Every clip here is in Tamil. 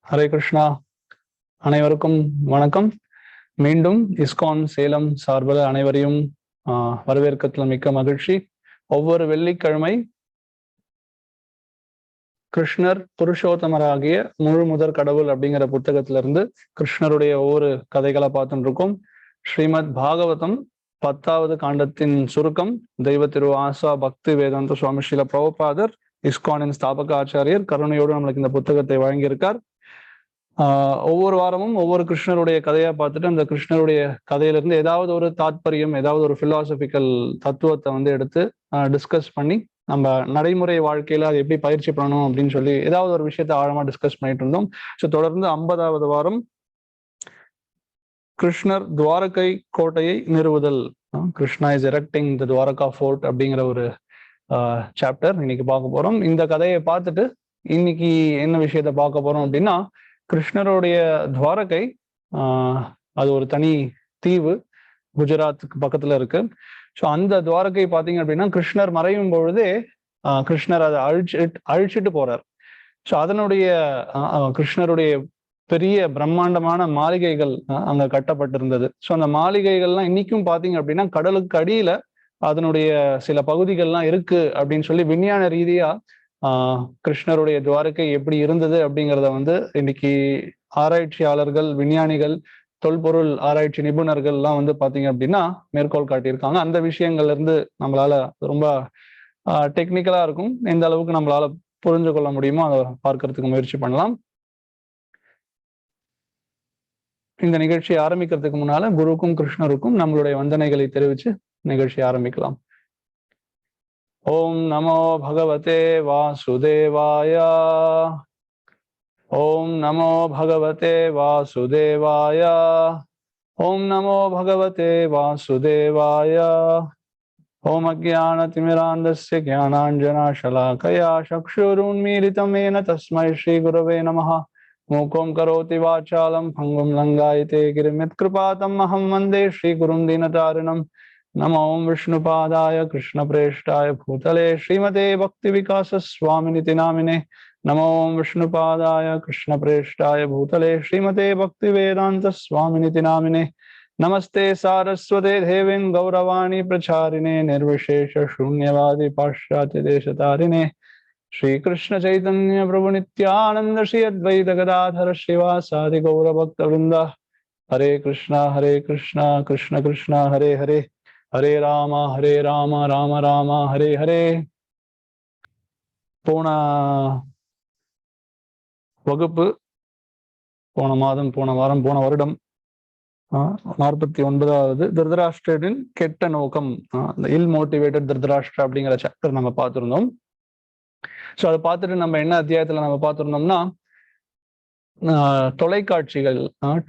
ஹரே கிருஷ்ணா. அனைவருக்கும் வணக்கம். மீண்டும் இஸ்கான் சேலம் சார்பில் அனைவரையும் வரவேற்கத்துல மிக்க மகிழ்ச்சி. ஒவ்வொரு வெள்ளிக்கிழமை கிருஷ்ணர் புருஷோத்தமராகிய முழு முதற் கடவுள் அப்படிங்கிற புத்தகத்திலிருந்து கிருஷ்ணருடைய ஒவ்வொரு கதைகளை பார்த்துட்டு இருக்கோம். ஸ்ரீமத் பாகவதம் 10வது காண்டத்தின் சுருக்கம் தெய்வ திரு ஆசா பக்தி வேதாந்த சுவாமி ஸ்ரீல பிரபுபாதர் இஸ்கானின் ஸ்தாபக ஆச்சாரியர் கருணையோடு நம்மளுக்கு இந்த புத்தகத்தை வழங்கியிருக்கார். ஒவ்வொரு வாரமும் ஒவ்வொரு கிருஷ்ணருடைய கதையா பார்த்துட்டு அந்த கிருஷ்ணருடைய கதையிலிருந்து ஏதாவது ஒரு தாத்பரியம், ஏதாவது ஒரு பிலாசபிக்கல் தத்துவத்தை எடுத்து டிஸ்கஸ் பண்ணி நம்ம நடைமுறை வாழ்க்கையில அதை எப்படி பயிற்சி பண்ணணும் அப்படின்னு சொல்லி ஏதாவது ஒரு விஷயத்த ஆழமா டிஸ்கஸ் பண்ணிட்டு இருந்தோம். ஸோ தொடர்ந்து 50வது வாரம் கிருஷ்ணர் துவாரகை கோட்டையை நிறுவுதல், Krishna is erecting the Dwaraka fort அப்படிங்கிற ஒரு சாப்டர் இன்னைக்கு பார்க்க போறோம். இந்த கதையை பார்த்துட்டு இன்னைக்கு என்ன விஷயத்த பார்க்க போறோம் அப்படின்னா, கிருஷ்ணருடைய துவாரகை அது ஒரு தனி தீவு, குஜராத்துக்கு பக்கத்துல இருக்கு. ஸோ அந்த துவாரகை பார்த்தீங்க அப்படின்னா கிருஷ்ணர் மறையும் பொழுதே கிருஷ்ணர் அதை அழிச்சிட்டு போறார். ஸோ அதனுடைய கிருஷ்ணருடைய பெரிய பிரம்மாண்டமான மாளிகைகள் அங்க கட்டப்பட்டிருந்தது. ஸோ அந்த மாளிகைகள்லாம் இன்னைக்கும் பார்த்தீங்க அப்படின்னா கடலுக்கு அடியில அதனுடைய சில பகுதிகள்லாம் இருக்கு அப்படின்னு சொல்லி விஞ்ஞான ரீதியா கிருஷ்ணருடைய துவாரகை எப்படி இருந்தது அப்படிங்கிறத இன்னைக்கு ஆராய்ச்சியாளர்கள், விஞ்ஞானிகள், தொல்பொருள் ஆராய்ச்சி நிபுணர்கள் எல்லாம் பாத்தீங்க அப்படின்னா மேற்கோள் காட்டியிருக்காங்க. அந்த விஷயங்கள்ல இருந்து நம்மளால ரொம்ப டெக்னிக்கலா இருக்கும், எந்த அளவுக்கு நம்மளால புரிஞ்சு கொள்ள முடியுமோ அதை பார்க்கறதுக்கு முயற்சி பண்ணலாம். இந்த நிகழ்ச்சியை ஆரம்பிக்கிறதுக்கு முன்னால குருவுக்கும் கிருஷ்ணருக்கும் நம்மளுடைய வந்தனைகளை தெரிவிச்சு நிகழ்ச்சியை ஆரம்பிக்கலாம். ஓம் நமோ பகவதே வாசுதேவாய. ஓம் நமோ பகவதே வாசுதேவாய. ஓம் நமோ பகவதே வாசுதேவாய. ஓம் அஜ்ஞானதிமிராந்தஸ்ய ஞானாஞ்சனாஷலாகயா சக்ஷுருன்மீலிதம் ஏன தஸ்மை ஸ்ரீ குரவே நமः. மூகம் கரோதி வாசாலம் பங்கும் லங்காயதே கிரிமித் கிருபாதம் அஹம் வந்தே ஸ்ரீ குரும் தீனதாரிணம். நமோ விஷ்ணுபாதாய கிருஷ்ணபிரேஷ்டாய பூதலே ஸ்ரீமதே பக்தி விகாச சுவாமினிதி நாமினே. நமோ விஷ்ணுபாதாய கிருஷ்ணபிரேஷ்டாய பூதலே ஸ்ரீமதே பக்தி வேதாந்த சுவாமினிதி நாமினே. நமஸ்தே சாரஸ்வதே தேவின் கௌரவாணி பிரச்சாரிணே நிர்விசேஷ சூன்யவாதி பாஷ்சாத்ய தேசதாரிணே. ஸ்ரீ கிருஷ்ண சைதன்ய பிரபு நித்யானந்த ஸ்ரீ அத்வைத கதாதர ஸ்ரீவாசாதி கௌர பக்த விருந்தா. ஹரே கிருஷ்ணா கிருஷ்ண கிருஷ்ணா ஹரே ஹரே, ஹரே ராமா ராம ராம ஹரே ஹரே. போன வகுப்பு, போன மாதம், போன வாரம், போன வருடம் 49வது திருதராஷ்டிரரின் கெட்ட நோக்கம், இல் மோட்டிவேட்டட் திருதராஷ்டிரா அப்படிங்கிற சாப்டர் நம்ம பார்த்திருந்தோம். ஸோ அதை பார்த்துட்டு நம்ம என்ன அத்தியாயத்துல நம்ம பார்த்திருந்தோம்னா, தொலைக்காட்சிகள்,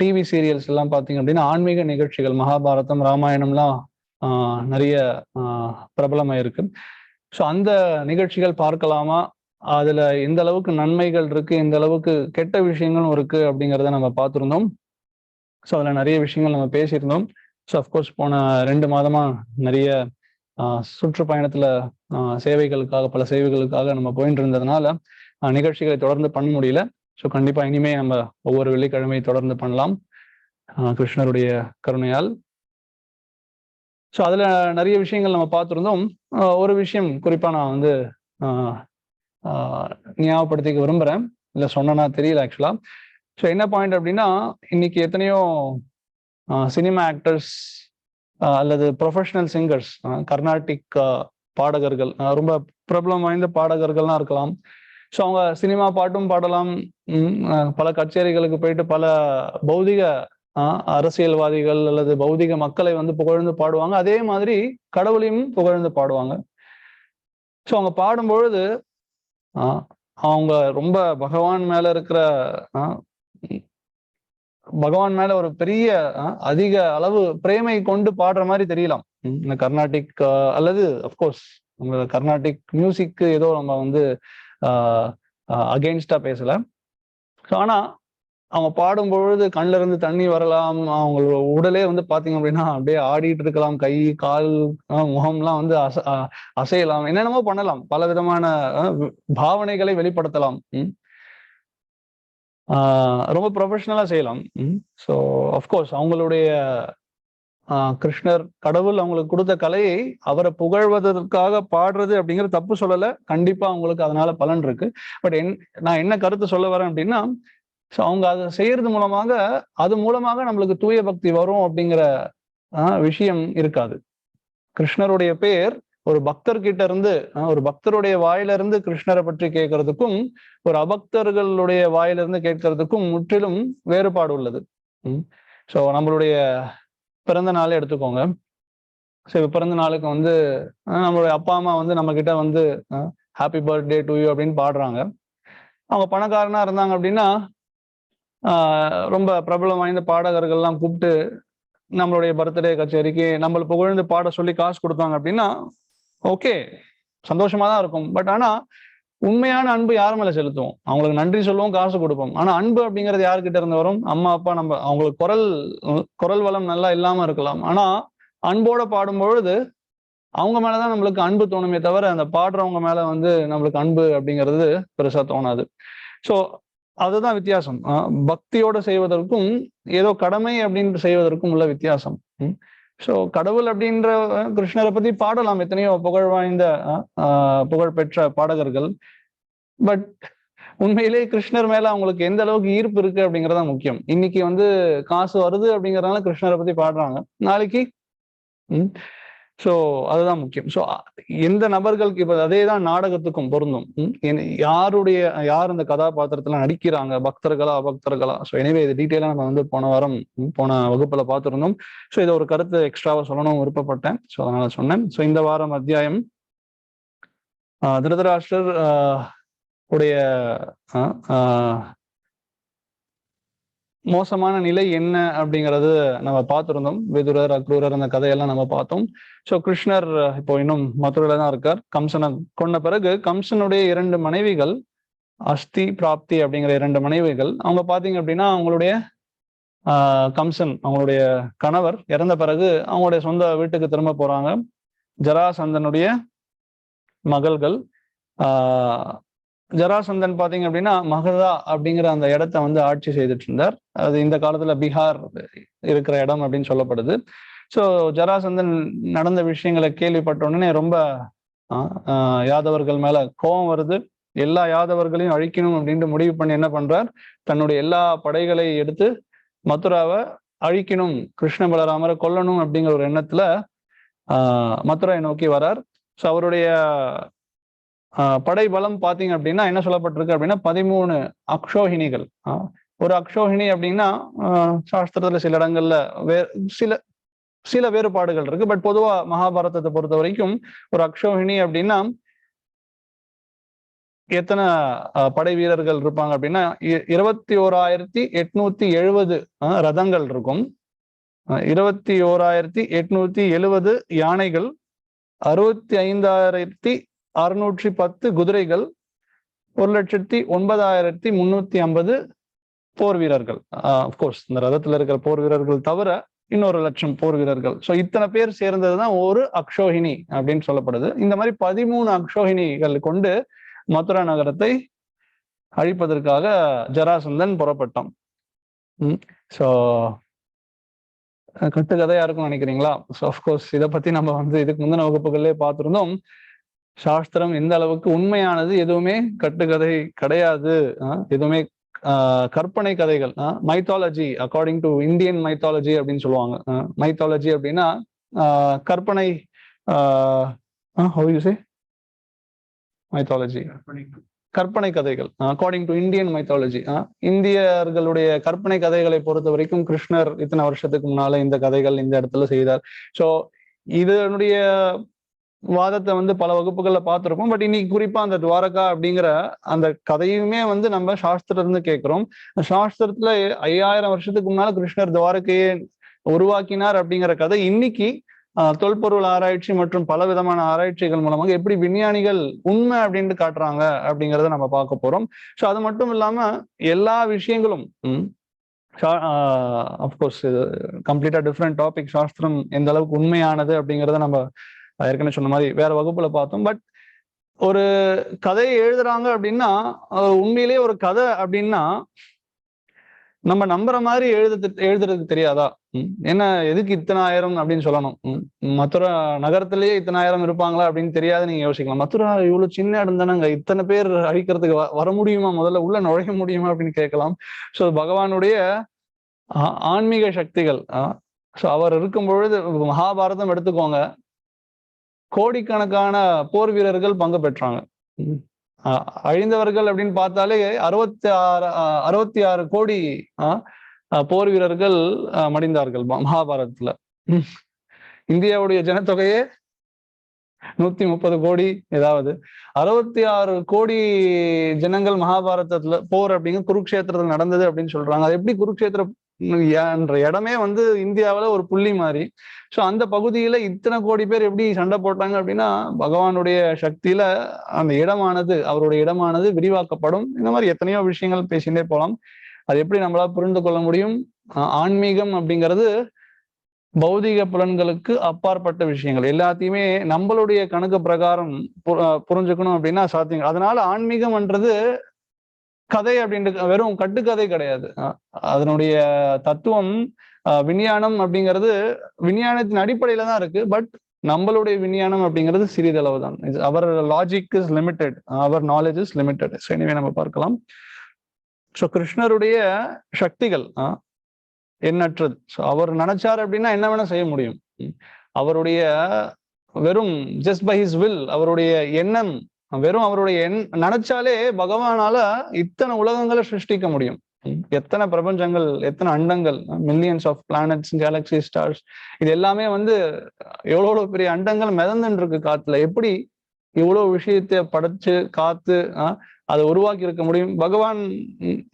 டிவி சீரியல்ஸ் எல்லாம் பார்த்தீங்க அப்படின்னா ஆன்மீக நிகழ்ச்சிகள், மகாபாரதம், ராமாயணம்லாம் நிறைய பிரபலமாயிருக்கு. ஸோ அந்த நிகழ்ச்சிகள் பார்க்கலாமா, அதுல எந்த அளவுக்கு நன்மைகள் இருக்கு, எந்த அளவுக்கு கெட்ட விஷயங்களும் இருக்கு அப்படிங்கிறத நம்ம பார்த்துருந்தோம். ஸோ அதுல நிறைய விஷயங்கள் நம்ம பேசியிருந்தோம். ஸோ அஃப்கோர்ஸ் போன 2 மாதமா நிறைய சுற்றுப்பயணத்துல சேவைகளுக்காக, பல சேவைகளுக்காக நம்ம போயிட்டு இருந்ததுனால நிகழ்ச்சிகளை தொடர்ந்து பண்ண முடியல. ஸோ கண்டிப்பா இனிமே நம்ம ஒவ்வொரு வெள்ளிக்கிழமை தொடர்ந்து பண்ணலாம் கிருஷ்ணருடைய கருணையால். ஸோ அதுல நிறைய விஷயங்கள் நம்ம பார்த்துருந்தோம். ஒரு விஷயம் குறிப்பா நான் ஞாபகப்படுத்திக்க விரும்புறேன், இல்லை சொன்னா தெரியல ஆக்சுவலா. ஸோ என்ன பாயிண்ட் அப்படின்னா, இன்னைக்கு எத்தனையோ சினிமா ஆக்டர்ஸ் அல்லது ப்ரொஃபஷனல் சிங்கர்ஸ், கர்நாடிக் பாடகர்கள், ரொம்ப பிரபலம் வாய்ந்த பாடகர்கள்லாம் இருக்கலாம். ஸோ அவங்க சினிமா பாட்டும் பாடலாம், பல கச்சேரிகளுக்கு போயிட்டு பல பௌதிக அரசியல்வாதிகள் அல்லது பௌதிக மக்களை புகழ்ந்து பாடுவாங்க. அதே மாதிரி கடவுளையும் புகழ்ந்து பாடுவாங்க. ஸோ அவங்க பாடும்பொழுது அவங்க ரொம்ப பகவான் மேல ஒரு பெரிய அதிக அளவு பிரேமை கொண்டு பாடுற மாதிரி தெரியலாம். இந்த கர்நாடிக் அல்லது அப்கோர்ஸ் நம்ம கர்நாடிக் மியூசிக்கு ஏதோ நம்ம அகெயின்ஸ்டா பேசல. ஆனா அவங்க பாடும்பொழுது கண்ணுல இருந்து தண்ணி வரலாம், அவங்களோட உடலே பாத்தீங்க அப்படின்னா அப்படியே ஆடிட்டு இருக்கலாம், கை கால் முகம்லாம் அசையலாம், என்னென்னமோ பண்ணலாம், பல விதமான பாவனைகளை வெளிப்படுத்தலாம். ரொம்ப ப்ரொஃபஷனலா செய்யலாம். ஸோ அஃப்கோர்ஸ் அவங்களுடைய கிருஷ்ணர் கடவுள் அவங்களுக்கு கொடுத்த கலையை அவரை புகழ்வதற்காக பாடுறது அப்படிங்கிறது தப்பு சொல்லலை. கண்டிப்பா அவங்களுக்கு அதனால பலன் இருக்கு. பட் நான் என்ன கருத்து சொல்ல வரேன் அப்படின்னா, ஸோ அவங்க அதை செய்யறது மூலமாக அது மூலமாக நம்மளுக்கு தூய பக்தி வரும் அப்படிங்கிற விஷயம் இருக்காது. கிருஷ்ணருடைய பேர் ஒரு பக்தர்கிட்ட இருந்து ஒரு பக்தருடைய வாயிலிருந்து கிருஷ்ணரை பற்றி கேட்கறதுக்கும் ஒரு அபக்தர்களுடைய வாயிலிருந்து கேட்கறதுக்கும் முற்றிலும் வேறுபாடு உள்ளது. ஸோ நம்மளுடைய பிறந்த நாளே எடுத்துக்கோங்க. சரி, பிறந்த நாளுக்கு வந்து நம்மளுடைய அப்பா அம்மா வந்து நம்ம கிட்ட வந்து ஹாப்பி பர்த்டே டு யூ அப்படின்னு பாடுறாங்க. அவங்க பணக்காரனா இருந்தாங்க அப்படின்னா ரொம்ப பிரபலம் வாய்ந்த பாடகர்கள்லாம் கூப்பிட்டு நம்மளுடைய பர்த்டே கச்சேரிக்கு நம்மளை புகழ்ந்து பாட சொல்லி காசு கொடுத்தாங்க அப்படின்னா ஓகே, சந்தோஷமா தான் இருக்கும். பட் ஆனா உண்மையான அன்பு யார் மேல செலுத்துவோம்? அவங்களுக்கு நன்றி சொல்லுவோம், காசு கொடுப்போம். ஆனா அன்பு அப்படிங்கிறது யாருக்கிட்ட இருந்து வரும்? அம்மா அப்பா. நம்ம அவங்களுக்கு குரல் வளம் நல்லா இல்லாம இருக்கலாம், ஆனா அன்போட பாடும்பொழுது அவங்க மேலதான் நம்மளுக்கு அன்பு தோணுமே தவிர அந்த பாடுறவங்க மேல வந்து நம்மளுக்கு அன்பு அப்படிங்கிறது பெருசா தோணாது. ஸோ அதுதான் வித்தியாசம். பக்தியோட செய்வதற்கும் ஏதோ கடமை அப்படின்னு செய்வதற்கும் உள்ள வித்தியாசம். ஸோ கடவுள் அப்படின்ற கிருஷ்ணரை பத்தி பாடலாம் எத்தனையோ புகழ் வாய்ந்த புகழ்பெற்ற பாடகர்கள். பட் உண்மையிலே கிருஷ்ணர் மேல அவங்களுக்கு எந்த அளவுக்கு ஈர்ப்பு இருக்கு அப்படிங்கறத முக்கியம். இன்னைக்கு வந்து காசு வருது அப்படிங்கறதுனால கிருஷ்ணரை பத்தி பாடுறாங்க, நாளைக்கு ஸோ அதுதான் முக்கியம். ஸோ எந்த நபர்களுக்கு இப்ப அதே தான் நாடகத்துக்கும் பொருந்தும். யார் இந்த கதாபாத்திரத்துல நடிக்கிறாங்க, பக்தர்களா அபக்தர்களா? ஸோ எனவே இது டீட்டெயிலா நம்ம வந்து போன வகுப்புல பார்த்துருந்தோம். ஸோ இதை ஒரு கருத்து எக்ஸ்ட்ராவா சொல்லணும் விருப்பப்பட்டேன். ஸோ அதனால சொன்னேன். ஸோ இந்த வாரம் அத்தியாயம் திருதராஷ்டிரர் உடைய மோசமான நிலை என்ன அப்படிங்கிறது நம்ம பார்த்துருந்தோம். விதுரர், அக்ரூரர், அந்த கதையெல்லாம் நம்ம பார்த்தோம். ஸோ கிருஷ்ணர் இப்போ இன்னும் மதுரையில தான் இருக்கார். கம்சனை கொண்ட பிறகு கம்சனுடைய 2 மனைவிகள், அஸ்தி பிராப்தி அப்படிங்கிற 2 மனைவிகள், அவங்க பார்த்தீங்க அப்படின்னா அவங்களுடைய கம்சன் அவங்களுடைய கணவர் இறந்த பிறகு அவங்களுடைய சொந்த வீட்டுக்கு திரும்ப போறாங்க. ஜராசந்தனுடைய மகள்கள். ஜராசந்தன் பாத்தீங்க அப்படின்னா மகதா அப்படிங்கிற அந்த இடத்த வந்து ஆட்சி செய்துட்டு இருந்தார். அது இந்த காலத்துல பீகார் இருக்கிற இடம் அப்படின்னு சொல்லப்படுது. ஸோ ஜராசந்தன் நடந்த விஷயங்களை கேள்விப்பட்ட உடனே ரொம்ப யாதவர்கள் மேல கோபம் வருது. எல்லா யாதவர்களையும் அழிக்கணும் அப்படின்ட்டு முடிவு பண்ணி என்ன பண்றார், தன்னுடைய எல்லா படைகளை எடுத்து மதுராவை அழிக்கணும், கிருஷ்ண பலராமரை கொல்லணும் அப்படிங்கிற ஒரு எண்ணத்துல மதுரை நோக்கி வரார். ஸோ அவருடைய படை பலம் பாத்தீங்க அப்படின்னா என்ன சொல்லப்பட்டிருக்கு அப்படின்னா 13 அக்ஷோஹினிகள். ஒரு அக்ஷோஹினி அப்படின்னா சாஸ்திரத்துல சில இடங்கள்ல சில வேறுபாடுகள் இருக்கு. பட் பொதுவா மகாபாரதத்தை பொறுத்த வரைக்கும் ஒரு அக்ஷோஹினி அப்படின்னா எத்தனை படை வீரர்கள் இருப்பாங்க அப்படின்னா 21,870 ரதங்கள் இருக்கும், 21,870 யானைகள், 65,610 குதிரைகள், 1,09,350 போர் வீரர்கள். அப்கோர்ஸ் இந்த ரதத்துல இருக்கிற போர் வீரர்கள் தவிர இன்னொரு 1,00,000 போர் வீரர்கள். ஸோ இத்தனை பேர் சேர்ந்ததுதான் ஒரு அக்ஷோஹினி அப்படின்னு சொல்லப்படுது. இந்த மாதிரி 13 அக்ஷோஹினிகள் கொண்டு மதுரா நகரத்தை அழிப்பதற்காக ஜராசந்தன் புறப்பட்டான். ஸோ கட்டுக்கதையா இருக்கும்னு நினைக்கிறீங்களா? ஸோ அஃப்கோர்ஸ் இதை பத்தி நம்ம வந்து இதுக்கு முந்தின வகுப்புகள்லேயே பார்த்துருந்தோம். சாஸ்திரம் எந்த அளவுக்கு உண்மையானது, எதுவுமே கட்டுக்கதை கிடையாது, எதுவுமே கற்பனை கதைகள். Mythology according to Indian mythology அப்படின்னு சொல்லுவாங்க. மைத்தாலஜி அப்படின்னா கற்பனை, how you say மைத்தாலஜி, கற்பனை கதைகள். அக்கார்டிங் டு இந்தியன் மைத்தாலஜி, இந்தியர்களுடைய கற்பனை கதைகளை பொறுத்த வரைக்கும் கிருஷ்ணர் இத்தனை வருஷத்துக்கு முன்னால இந்த கதைகள் இந்த இடத்துல செய்தார். ஸோ இதனுடைய வாதத்தை வந்து பல வகுப்புகள்ல பார்த்திருப்போம். பட் இன்னைக்கு குறிப்பா அந்த துவாரகா அப்படிங்கிற அந்த கதையுமே வந்து நம்ம சாஸ்திரத்துல இருந்து கேட்கிறோம். சாஸ்திரத்துல 5000 வருஷத்துக்கு முன்னால கிருஷ்ணர் துவாரகையை உருவாக்கினார் அப்படிங்கிற கதை இன்னைக்கு தொல்பொருள் ஆராய்ச்சி மற்றும் பல விதமான ஆராய்ச்சிகள் மூலமாக எப்படி விஞ்ஞானிகள் உண்மை அப்படின்ட்டு காட்டுறாங்க அப்படிங்கிறத நம்ம பார்க்க போறோம். ஸோ அது மட்டும் இல்லாம எல்லா விஷயங்களும் அப்கோர்ஸ் இது கம்ப்ளீட்டா டிஃப்ரெண்ட் டாபிக். சாஸ்திரம் எந்த அளவுக்கு உண்மையானது அப்படிங்கிறத நம்ம ஏற்கனவே சொன்ன மாதிரி வேற வகுப்புல பார்த்தோம். பட் ஒரு கதையை எழுதுறாங்க அப்படின்னா உண்மையிலேயே ஒரு கதை அப்படின்னா நம்ம நம்புற மாதிரி எழுதுறதுக்கு தெரியாதா? என்ன எதுக்கு இத்தனை ஆயிரம் அப்படின்னு சொல்லணும்? மதுரா நகரத்திலேயே இத்தனை ஆயிரம் இருப்பாங்களா அப்படின்னு தெரியாது, நீங்க யோசிக்கலாம். மதுரா இவ்வளவு சின்ன இடம் தானங்க, இத்தனை பேர் அழிக்கிறதுக்கு வர முடியுமா, முதல்ல உள்ள நுழைய முடியுமா அப்படின்னு கேட்கலாம். ஸோ பகவானுடைய ஆன்மீக சக்திகள். ஸோ அவர் இருக்கும் பொழுது மகாபாரதம் எடுத்துக்கோங்க, கோடிக்கணக்கான போர் வீரர்கள் பங்கு பெற்றாங்க. அழிந்தவர்கள் அப்படின்னு பார்த்தாலே 66 கோடி போர் வீரர்கள் மடிந்தார்கள் மகாபாரதத்துல. இந்தியாவுடைய ஜனத்தொகையே 130 கோடி ஏதாவது. 66 கோடி ஜனங்கள் மகாபாரதத்துல போர் அப்படிங்க குருக்ஷேத்திரத்தில் நடந்தது அப்படின்னு சொல்றாங்க. அது எப்படி குருக்ஷேத்திர என்ற இடமே வந்து இந்தியாவில ஒரு புள்ளி மாதிரி. ஸோ அந்த பகுதியில இத்தனை கோடி பேர் எப்படி சண்டை போட்டாங்க அப்படின்னா, பகவானுடைய சக்தியில அந்த இடமானது, அவருடைய இடமானது விரிவாக்கப்படும். இந்த மாதிரி எத்தனையோ விஷயங்கள் பேசிட்டே போலாம். அது எப்படி நம்மளால புரிந்து கொள்ள முடியும்? ஆன்மீகம் அப்படிங்கிறது பௌதிக புலன்களுக்கு அப்பாற்பட்ட விஷயங்கள். எல்லாத்தையுமே நம்மளுடைய கணக்கு பிரகாரம் புரிஞ்சுக்கணும் அப்படின்னா சாத்தியம். அதனால ஆன்மீகம்ன்றது கதை அப்படின்றது வெறும் கட்டுக்கதை கிடையாது. அதனுடைய தத்துவம் விஞ்ஞானம் அப்படிங்கிறது விஞ்ஞானத்தின் அடிப்படையில தான் இருக்கு. பட் நம்மளுடைய விஞ்ஞானம் அப்படிங்கிறது சிறிதளவு தான். அவர் லாஜிக் இஸ் லிமிடெட், அவர் நாலேஜ் இஸ் லிமிடெட். ஸோ எனவே நம்ம பார்க்கலாம். ஸோ கிருஷ்ணருடைய சக்திகள் எண்ணற்றது. ஸோ அவர் நினைச்சார் அப்படின்னா என்ன வேணா செய்ய முடியும். அவருடைய வெறும் ஜஸ்ட் பை ஹிஸ் வில், அவருடைய எண்ணம், வெறும் அவருடைய நினைச்சாலே பகவானால இத்தனை உலகங்களை சிருஷ்டிக்க முடியும். எத்தனை பிரபஞ்சங்கள், எத்தனை அண்டங்கள், millions of planets, galaxy, stars, இது எல்லாமே வந்து எவ்வளவு பெரிய அண்டங்கள் மிதந்துட்டு இருக்கு காத்துல. எப்படி இவ்வளவு விஷயத்தை படைச்சு காத்து அதை உருவாக்கி இருக்க முடியும்? பகவான்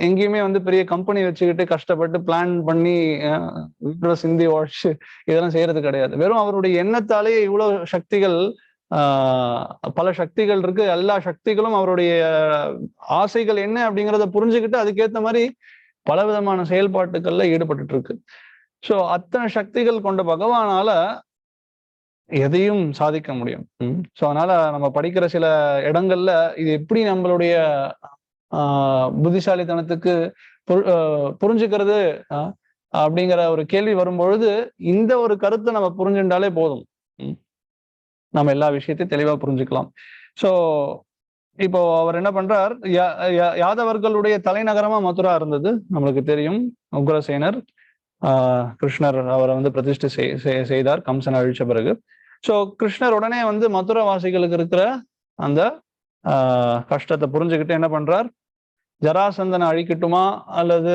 எங்கேயுமே வந்து பெரிய கம்பெனி வச்சுக்கிட்டு கஷ்டப்பட்டு பிளான் பண்ணி சிந்தி வாஷ் இதெல்லாம் செய்யறது கிடையாது. வெறும் அவருடைய எண்ணத்தாலேயே இவ்வளவு சக்திகள், பல சக்திகள் இருக்கு. எல்லா சக்திகளும் அவருடைய ஆசைகள் என்ன அப்படிங்கிறத புரிஞ்சுக்கிட்டு அதுக்கேற்ற மாதிரி பல விதமான செயல்பாட்டுகள்ல ஈடுபட்டு இருக்கு. ஸோ அத்தனை சக்திகள் கொண்ட பகவானால எதையும் சாதிக்க முடியும். ஸோ அதனால நம்ம படிக்கிற சில இடங்கள்ல இது எப்படி நம்மளுடைய புத்திசாலித்தனத்துக்கு புரிஞ்சுக்கிறது அப்படிங்கிற ஒரு கேள்வி வரும்பொழுது இந்த ஒரு கருத்தை நம்ம புரிஞ்சுட்டாலே போதும், நம்ம எல்லா விஷயத்தையும் தெளிவா புரிஞ்சுக்கலாம். ஸோ இப்போ அவர் என்ன பண்றார், யாதவர்களுடைய தலைநகரமா மதுரா இருந்தது, நம்மளுக்கு தெரியும். உக்ரசேனர் கிருஷ்ணர் அவரை வந்து பிரதிஷ்டை செய்தார் கம்சன் அழிச்ச பிறகு. ஸோ கிருஷ்ணர் உடனே வந்து மதுரை வாசிகளுக்கு இருக்கிற அந்த கஷ்டத்தை புரிஞ்சுக்கிட்டு என்ன பண்றார், ஜராசந்தனை அழிக்கட்டுமா அல்லது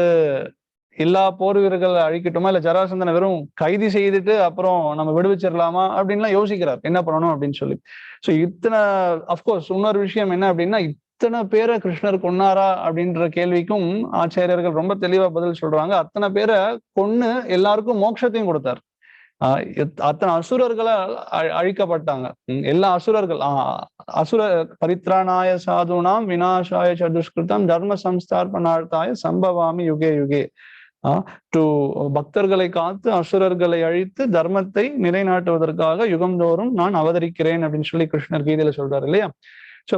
எல்லா போர் வீரர்களை அழிக்கட்டுமா, இல்ல ஜராசந்தனை வெறும் கைது செய்துட்டு அப்புறம் நம்ம விடுவிச்சிடலாமா அப்படின்லாம் யோசிக்கிறார் என்ன பண்ணணும் அப்படின்னு சொல்லி. ஸோ இத்தனை அஃப்கோர்ஸ் இன்னொரு விஷயம் என்ன அப்படின்னா, இத்தனை பேரை கிருஷ்ணர் கொன்னாரா அப்படின்ற கேள்விக்கும் ஆச்சாரியர்கள் ரொம்ப தெளிவா பதில் சொல்றாங்க. அத்தனை பேரை கொன்னு எல்லாருக்கும் மோட்சத்தையும் கொடுத்தார். அத்தனை அசுரர்களை அழிக்கப்பட்டாங்க. எல்லா அசுரர்கள் அசுர பரித்ராணாய சாதுனாம் விநாசாய சதுஷ்கிருதம் தர்ம சம்ஸ்தார்பணார்த்தாய சம்பவாமி யுகே யுகே. பக்தர்களை காத்து அசுரர்களை அழித்து தர்மத்தை நிலைநாட்டுவதற்காக யுகந்தோறும் நான் அவதரிக்கிறேன் அப்படின்னு சொல்லி கிருஷ்ணர் கீதையில சொல்றாரு இல்லையா. ஸோ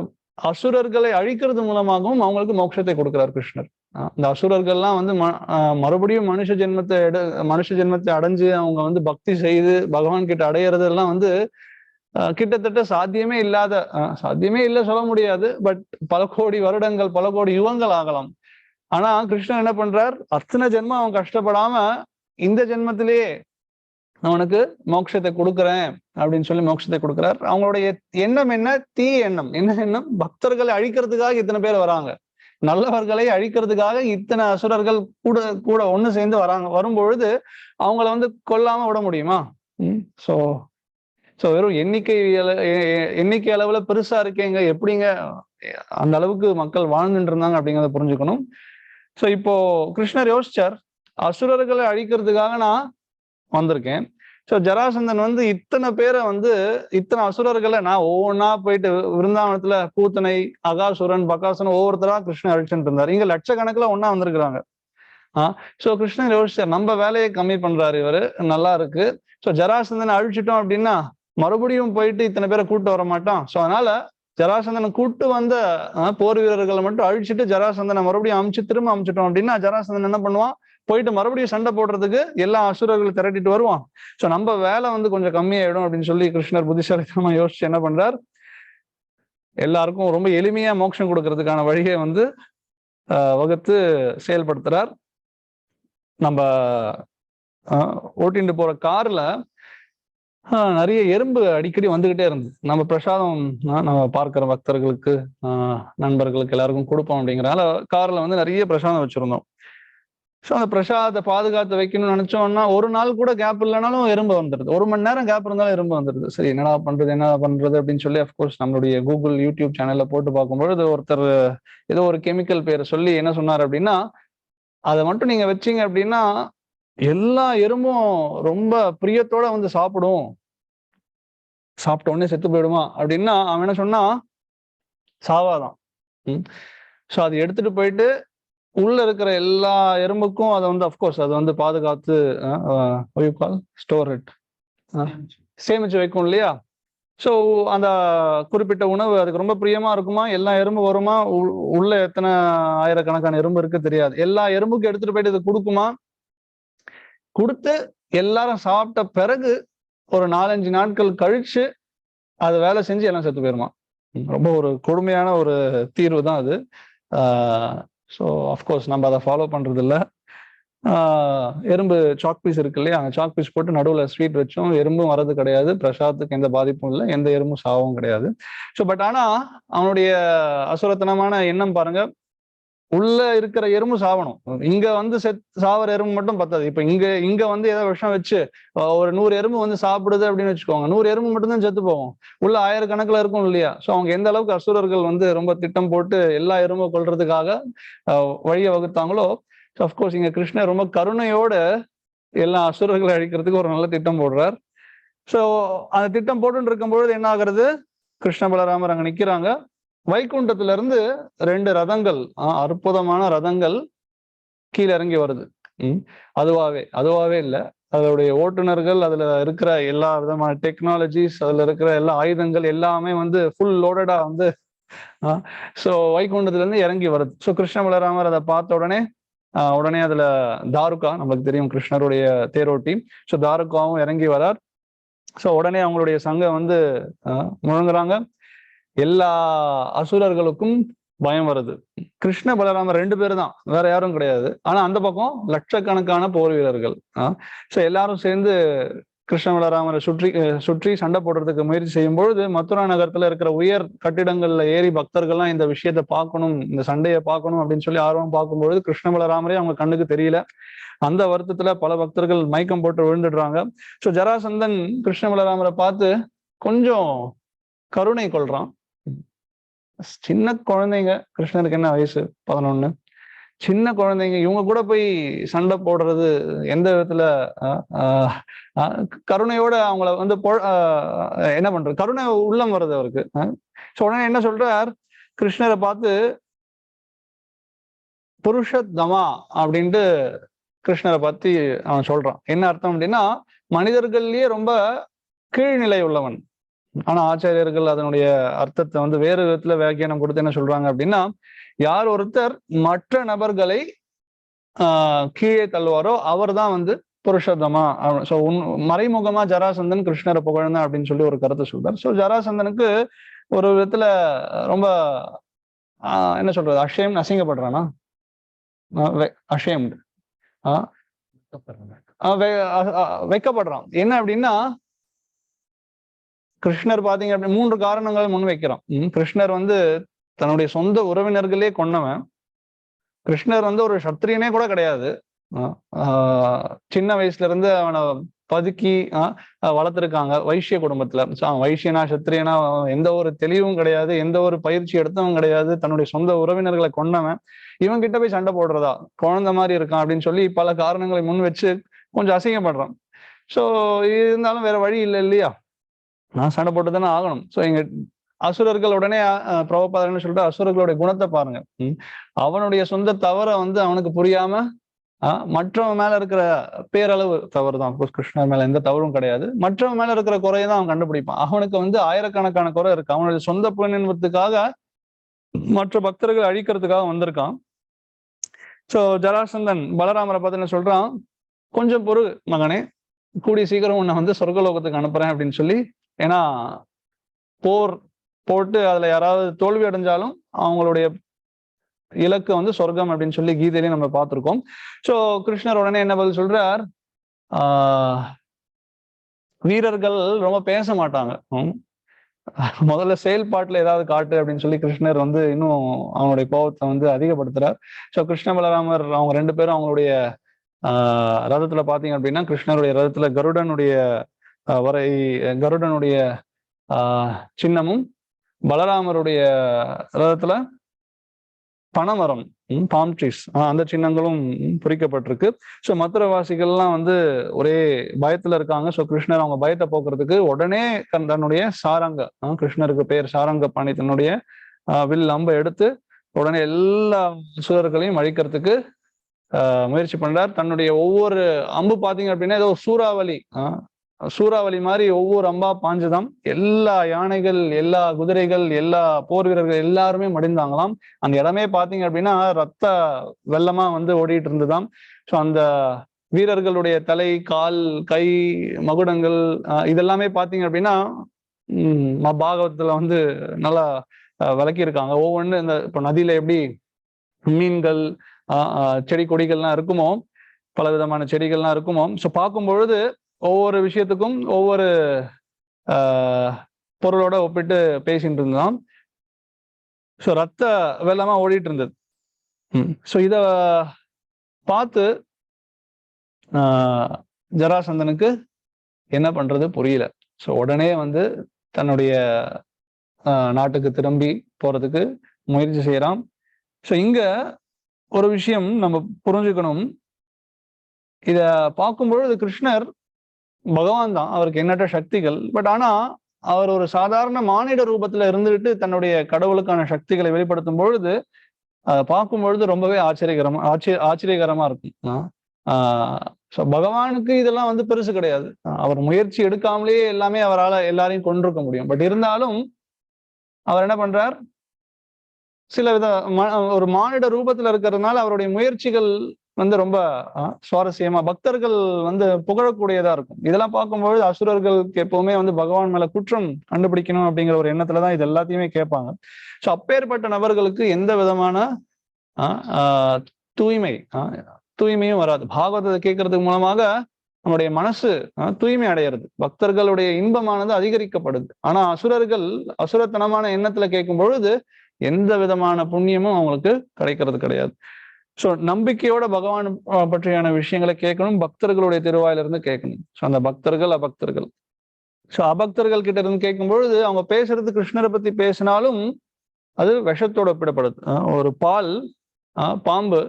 அசுரர்களை அழிக்கிறது மூலமாகவும் அவங்களுக்கு மோட்சத்தை கொடுக்கிறார் கிருஷ்ணர். இந்த அசுரர்கள்லாம் வந்து மறுபடியும் மனுஷ ஜென்மத்தை அடைஞ்சு அவங்க வந்து பக்தி செய்து பகவான் கிட்ட அடையிறதெல்லாம் வந்து கிட்டத்தட்ட சாத்தியமே இல்லை சொல்ல முடியாது. பட் பல கோடி வருடங்கள், பல கோடி யுகங்கள் ஆகலாம். ஆனா கிருஷ்ணன் என்ன பண்றார், அத்தனை ஜென்மம் அவன் கஷ்டப்படாம இந்த ஜென்மத்திலேயே அவனுக்கு மோட்சத்தை கொடுக்குறேன் அப்படின்னு சொல்லி மோட்சத்தை கொடுக்குறார். அவங்களுடைய எண்ணம் என்ன, தீய எண்ணம். என்ன எண்ணம், பக்தர்களை அழிக்கிறதுக்காக இத்தனை பேர் வராங்க, நல்லவர்களை அழிக்கிறதுக்காக இத்தனை அசுரர்கள் கூட கூட ஒண்ணு சேர்ந்து வரும்பொழுது அவங்கள வந்து கொல்லாம விட முடியுமா? ஸோ வெறும் எண்ணிக்கை அளவுல பெருசா இருக்கேங்க, எப்படிங்க அந்த அளவுக்கு மக்கள் வாழ்ந்துட்டு இருந்தாங்க அப்படிங்கிறத புரிஞ்சுக்கணும். ஸோ இப்போ கிருஷ்ணர் யோசிச்சார், அசுரர்களை அழிக்கிறதுக்காக நான் வந்திருக்கேன். ஸோ ஜராசந்தன் வந்து இத்தனை பேரை வந்து இத்தனை அசுரர்களை நான் ஒவ்வொன்றா போயிட்டு விருந்தாவனத்துல பூத்தனை, அகாசுரன், பகாசுரன் ஒவ்வொருத்தரா கிருஷ்ணன் அழிச்சுட்டு இருந்தார். இங்க லட்சக்கணக்கில் ஒன்னா வந்திருக்கிறாங்க. ஸோ கிருஷ்ணன் யோசிச்சார், நம்ம வேலையை கம்மி பண்றாரு இவரு, நல்லா இருக்கு. ஸோ ஜராசந்தனை அழிச்சிட்டோம் அப்படின்னா மறுபடியும் போயிட்டு இத்தனை பேரை கூட்டு வர மாட்டான். ஸோ அதனால ஜராசந்தனை கூட்டு வந்த போர் வீரர்களை மட்டும் அழிச்சிட்டு ஜராசந்தனை மறுபடியும் திரும்ப அமைச்சிட்டோம் அப்படின்னா ஜராசந்தன் என்ன பண்ணுவான், போயிட்டு மறுபடியும் சண்டை போடுறதுக்கு எல்லா அசுரர்கள் திரட்டிட்டு வருவான். சோ நம்ம வேலை வந்து கொஞ்சம் கம்மியாயிடும் அப்படின்னு சொல்லி கிருஷ்ணர் புத்திசாலித்தனமா யோசிச்சு என்ன பண்றார், எல்லாருக்கும் ரொம்ப எளிமையா மோட்சம் கொடுக்கறதுக்கான வழியை வந்து வகுத்து செயல்படுத்துறார். நம்ம ஓட்டிட்டு போற கார்ல நிறைய எறும்பு அடிக்கடி வந்துகிட்டே இருந்தது. நம்ம பிரசாதம் நம்ம பார்க்கிற பக்தர்களுக்கு நண்பர்களுக்கு எல்லாருக்கும் கொடுப்போம் அப்படிங்கிறனால கார்ல வந்து நிறைய பிரசாதம் வச்சிருந்தோம். ஸோ அந்த பிரசாதத்தை பாதுகாத்து வைக்கணும்னு நினைச்சோம்னா ஒரு நாள் கூட கேப் இல்லைனாலும் எறும்பு வந்துடுது, 1 மணி நேரம் கேப் இருந்தாலும் எறும்பு வந்துடுது. சரி என்ன பண்றது அப்படின்னு சொல்லி அஃப்கோர்ஸ் நம்மளுடைய கூகுள் யூடியூப் சேனல்ல போட்டு பார்க்கும்பொழுது ஒருத்தர் ஏதோ ஒரு கெமிக்கல் பேரை சொல்லி என்ன சொன்னார் அப்படின்னா, அதை மட்டும் நீங்க வச்சீங்க அப்படின்னா எல்லா எறும்பும் ரொம்ப பிரியத்தோட வந்து சாப்பிடும், சாப்பிட்ட உடனே செத்து போயிடுமா அப்படின்னா அவன் என்ன சொன்னா சாவாதான். ஸோ அதை எடுத்துட்டு போயிட்டு உள்ள இருக்கிற எல்லா எறும்புக்கும் அதை வந்து அஃப்கோர்ஸ் அதை வந்து பாதுகாத்து ஸ்டோர் இட் சேமிச்சு வைக்கும் இல்லையா. ஸோ அந்த குறிப்பிட்ட உணவு அதுக்கு ரொம்ப பிரியமா இருக்குமா, எல்லா எறும்பு வருமா, உள்ள எத்தனை ஆயிரக்கணக்கான எறும்பு இருக்கு தெரியாது, எல்லா எறும்புக்கும் எடுத்துட்டு போயிட்டு இது கொடுக்குமா, கொடுத்து எல்லாரும் சாப்பிட்ட பிறகு ஒரு 4-5 நாட்கள் கழிச்சு அது வேலை செஞ்சு எல்லாம் செத்து போயிருமா. ரொம்ப ஒரு கொடுமையான ஒரு தீர்வு தான் அது. ஸோ அஃப்கோர்ஸ் நம்ம அதை ஃபாலோ பண்றது இல்லை. எறும்பு சாக் பீஸ் இருக்கு இல்லையா, அந்த சாக் பீஸ் போட்டு நடுவில் ஸ்வீட் வச்சோம், எறும்பும் வரது கிடையாது, பிரசாதத்துக்கு எந்த பாதிப்பும் இல்லை, எந்த எறும்பும் சாவும் கிடையாது. ஸோ பட் ஆனா அவனுடைய அசுரத்தனமான எண்ணம் பாருங்க, உள்ள இருக்கிற எறும்பு சாவணும், இங்க வந்து சாவர எறும்பு மட்டும் பத்தாது. இப்ப இங்க வந்து ஏதோ விஷம் வச்சு ஒரு 100 எறும்பு வந்து சாப்பிடுது அப்படின்னு வச்சுக்கோங்க, 100 எறும்பு மட்டும் தான் செத்து போகும், உள்ள ஆயிரக்கணக்கில் இருக்கும் இல்லையா. ஸோ அவங்க எந்த அளவுக்கு அசுரர்கள் வந்து ரொம்ப திட்டம் போட்டு எல்லா எறும்பை கொல்றதுக்காக வழியை வகுத்தாங்களோ, அஃப்கோர்ஸ் இங்க கிருஷ்ணர் ரொம்ப கருணையோட எல்லா அசுரர்களை அழிக்கிறதுக்கு ஒரு நல்ல திட்டம் போடுறார். ஸோ அந்த திட்டம் போட்டு இருக்கும்பொழுது என்ன ஆகுறது, கிருஷ்ண பலராமர் அங்க நிக்கிறாங்க. வைகுண்டத்துல இருந்து 2 ரதங்கள், அற்புதமான ரதங்கள் கீழே இறங்கி வருது. அதுவாவே இல்லை, அதோடைய ஓட்டுநர்கள், அதுல இருக்கிற எல்லா விதமான டெக்னாலஜிஸ், அதுல இருக்கிற எல்லா ஆயுதங்கள் எல்லாமே வந்து ஃபுல் லோடடா வந்து ஸோ வைகுண்டத்துல இருந்து இறங்கி வருது. ஸோ கிருஷ்ண பலராமர் அதை பார்த்த உடனே அதுல தாருகா, நம்மளுக்கு தெரியும் கிருஷ்ணருடைய தேரோட்டி, ஸோ தாருகாவும் இறங்கி வரார். ஸோ உடனே அவங்களுடைய சங்கம் வந்து முழங்குறாங்க. எல்லா அசுரர்களுக்கும் பயம் வருது. கிருஷ்ண பலராமர் 2 பேர் தான், வேற யாரும் கிடையாது. ஆனா அந்த பக்கம் லட்சக்கணக்கான போர் வீரர்கள். ஸோ எல்லாரும் சேர்ந்து கிருஷ்ண பலராமரை சுற்றி சண்டை போடுறதுக்கு முயற்சி செய்யும் பொழுது மதுரா நகரத்துல இருக்கிற உயர் கட்டிடங்கள்ல ஏறி பக்தர்கள்லாம் இந்த விஷயத்த பார்க்கணும், இந்த சண்டையை பார்க்கணும் அப்படின்னு சொல்லி ஆர்வம் பார்க்கும்பொழுது கிருஷ்ண பலராமரே அவங்க கண்ணுக்கு தெரியல. அந்த வருத்தத்துல பல பக்தர்கள் மயக்கம் போட்டு விழுந்துடுறாங்க. ஸோ ஜராசந்தன் கிருஷ்ண பலராமரை பார்த்து கொஞ்சம் கருணை கொள்றான். சின்ன குழந்தைங்க, கிருஷ்ணருக்கு என்ன வயசு 11, சின்ன குழந்தைங்க, இவங்க கூட போய் சண்டை போடுறது எந்த விதத்துல கருணையோட அவங்கள வந்து என்ன பண்றது, கருணை உள்ளம் வருது அவருக்கு. உடனே என்ன சொல்றார், கிருஷ்ணரை பார்த்து புருஷோத்தமா அப்படின்ட்டு கிருஷ்ணரை பத்தி அவன் சொல்றான். என்ன அர்த்தம் அப்படின்னா, மனிதர்கள்லயே ரொம்ப கீழ்நிலை உள்ளவன். ஆனா ஆச்சாரியர்கள் அதனுடைய அர்த்தத்தை வந்து வேறு விதத்துல வியாக்கியானம் கொடுத்து என்ன சொல்றாங்க அப்படின்னா, யார் ஒருத்தர் மற்ற நபர்களை கீழே தள்ளுவாரோ அவர் தான் வந்து புருஷோத்தமா. ஸோ மறைமுகமா ஜராசந்தன் கிருஷ்ணரை புகழ்ந்தான் அப்படின்னு சொல்லி ஒரு கருத்தை சொல்றார். ஸோ ஜராசந்தனுக்கு ஒரு விதத்துல ரொம்ப என்ன சொல்றது, அசிங்கப்படுறானா, அஷேம்டு, வெக்கப்படுறான். என்ன அப்படின்னா, கிருஷ்ணர் பாத்தீங்க அப்படின்னு 3 காரணங்களை முன் வைக்கிறான். கிருஷ்ணர் வந்து தன்னுடைய சொந்த உறவினர்களே கொன்னவன். கிருஷ்ணர் வந்து ஒரு சத்திரியனே கூட கிடையாது. சின்ன வயசுல இருந்து அவனை பதுக்கி வளர்த்துருக்காங்க வைசிய குடும்பத்துல. வைசியனா சத்திரியனா எந்த ஒரு தெளிவும் கிடையாது, எந்த ஒரு பயிற்சி எடுத்தவன் கிடையாது, தன்னுடைய சொந்த உறவினர்களை கொன்னவன் இவன் கிட்ட போய் சண்டை போடுறதா, குழந்தை மாதிரி இருக்கான் அப்படின்னு சொல்லி பல காரணங்களை முன் வச்சு கொஞ்சம் அசிங்கப்படுறான். ஸோ இருந்தாலும் வேற வழி இல்லை இல்லையா, நான் சண்டை போட்டு தானே ஆகணும். ஸோ எங்க அசுரர்கள் உடனே பிரபுபாதர்னு சொல்லிட்டு அசுரர்களுடைய குணத்தை பாருங்க. அவனுடைய சொந்த தவறை வந்து அவனுக்கு புரியாம மற்றவன் மேல இருக்கிற பேரளவு தவறு தான். கிருஷ்ணர் மேல எந்த தவறும் கிடையாது. மற்றவன் மேல இருக்கிற குறையை தான் அவன் கண்டுபிடிப்பான். அவனுக்கு ஆயிரக்கணக்கான குறை இருக்கு. அவனுடைய சொந்த புலனின்பத்துக்காக மற்ற பக்தர்கள் அழிக்கிறதுக்காக வந்திருக்கான். சோ ஜராசந்தன் பலராமரை பார்த்து என்ன சொல்றான், கொஞ்சம் பொறு மகனே, கூடிய சீக்கிரம் உன்னை சொர்க்கலோகத்துக்கு அனுப்புறேன் அப்படின்னு சொல்லி. ஏன்னா போர் போட்டு அதுல யாராவது தோல்வி அடைஞ்சாலும் அவங்களுடைய இலக்கு சொர்க்கம் அப்படின்னு சொல்லி கீதையிலையும் நம்ம பார்த்திருக்கோம். சோ கிருஷ்ணர் உடனே என்ன பதில் சொல்றார், வீரர்கள் ரொம்ப பேச மாட்டாங்க, முதல்ல செயல்பாட்டுல ஏதாவது காட்டு அப்படின்னு சொல்லி கிருஷ்ணர் இன்னும் அவங்களுடைய கோபத்தை அதிகப்படுத்துறார். சோ கிருஷ்ண பலராமர் அவங்க 2 பேரும் அவங்களுடைய ரதத்துல பாத்தீங்க அப்படின்னா, கிருஷ்ணருடைய ரதத்துல கருடனுடைய சின்னமும், பலராமருடைய ரதத்துல பனைமரம், பாம் ட்ரீஸ், அந்த சின்னங்களும் பொறிக்கப்பட்டிருக்கு. ஸோ மதுரவாசிகள்லாம் ஒரே பயத்துல இருக்காங்க. ஸோ கிருஷ்ணர் அவங்க பயத்தை போக்குறதுக்கு உடனே தன்னுடைய சாரங்க, கிருஷ்ணருக்கு பேர் சாரங்க பாணி, தன்னுடைய வில் அம்பை எடுத்து உடனே எல்லா சூரர்களையும் அழிக்கிறதுக்கு முயற்சி பண்றார். தன்னுடைய ஒவ்வொரு அம்பு பாத்தீங்க அப்படின்னா ஏதோ சூறாவளி மாதிரி ஒவ்வொரு அம்பா பாஞ்சுதான். எல்லா யானைகள், எல்லா குதிரைகள், எல்லா போர் வீரர்கள் எல்லாருமே மடிந்தாங்களாம். அந்த இடமே பாத்தீங்க அப்படின்னா ரத்த வெள்ளமா ஓடிட்டு இருந்துதான். ஸோ அந்த வீரர்களுடைய தலை, கால், கை, மகுடங்கள் இதெல்லாமே பாத்தீங்க அப்படின்னா பாகவத்துல நல்லா விளக்கியிருக்காங்க. ஒவ்வொன்று இப்போ நதியில எப்படி மீன்கள், செடி கொடிகள்லாம் இருக்குமோ, பல விதமான செடிகள்லாம் இருக்குமோ, ஸோ பார்க்கும் பொழுது ஒவ்வொரு விஷயத்துக்கும் ஒவ்வொரு பொருளோட ஒப்பிட்டு பேசிட்டு இருந்தான். ஸோ ரத்த வெள்ளமா ஓடிட்டு இருந்தது. ஸோ இத பார்த்து ஜராசந்தனுக்கு என்ன பண்றது புரியல. ஸோ உடனே தன்னுடைய நாட்டுக்கு திரும்பி போறதுக்கு முயற்சி செய்யறான். ஸோ இங்க ஒரு விஷயம் நம்ம புரிஞ்சுக்கணும். இத பார்க்கும்பொழுது கிருஷ்ணர் பகவான் தான், அவருக்கு எண்ணற்ற சக்திகள். பட் ஆனா அவர் ஒரு சாதாரண மானிட ரூபத்துல இருந்துட்டு தன்னுடைய கடவுளுக்கான சக்திகளை வெளிப்படுத்தும் பொழுது அதை பார்க்கும் பொழுது ரொம்பவே ஆச்சரியகரமா இருக்கும். பகவானுக்கு இதெல்லாம் பெருசு கிடையாது. அவர் முயற்சி எடுக்காமலேயே எல்லாமே அவரால் எல்லாரையும் கொண்டிருக்க முடியும். பட் இருந்தாலும் அவர் என்ன பண்றார், சில ஒரு மானிட ரூபத்துல இருக்கிறதுனால அவருடைய முயற்சிகள் ரொம்ப சுவாரஸ்யமா, பக்தர்கள் புகழக்கூடியதா இருக்கும். இதெல்லாம் பார்க்கும்பொழுது அசுரர்களுக்கு எப்பவுமே பகவான் மேல குற்றம் கண்டுபிடிக்கணும் அப்படிங்கிற ஒரு எண்ணத்துலதான் இது எல்லாத்தையுமே கேட்பாங்க. ஸோ அப்பேற்பட்ட நபர்களுக்கு எந்த விதமான தூய்மையும் வராது. பாகவதத்தை கேட்கறதுக்கு மூலமாக நம்முடைய மனசு தூய்மை அடையிறது, பக்தர்களுடைய இன்பமானது அதிகரிக்கப்படுது. ஆனா அசுரத்தனமான எண்ணத்துல கேட்கும் பொழுது எந்த விதமான புண்ணியமும் அவங்களுக்கு கிடைக்கிறது கிடையாது. ஸோ நம்பிக்கையோட பகவான் பற்றியான விஷயங்களை கேட்கணும், பக்தர்களுடைய திருவாயிலிருந்து கேட்கணும். ஸோ அந்த பக்தர்கள், அபக்தர்கள். ஸோ அபக்தர்கள் கிட்ட இருந்து கேட்கும் பொழுது அவங்க பேசுறது கிருஷ்ணரை பத்தி பேசினாலும் அது விஷத்தோட ஒப்பிடப்படுது. ஒரு பாம்பு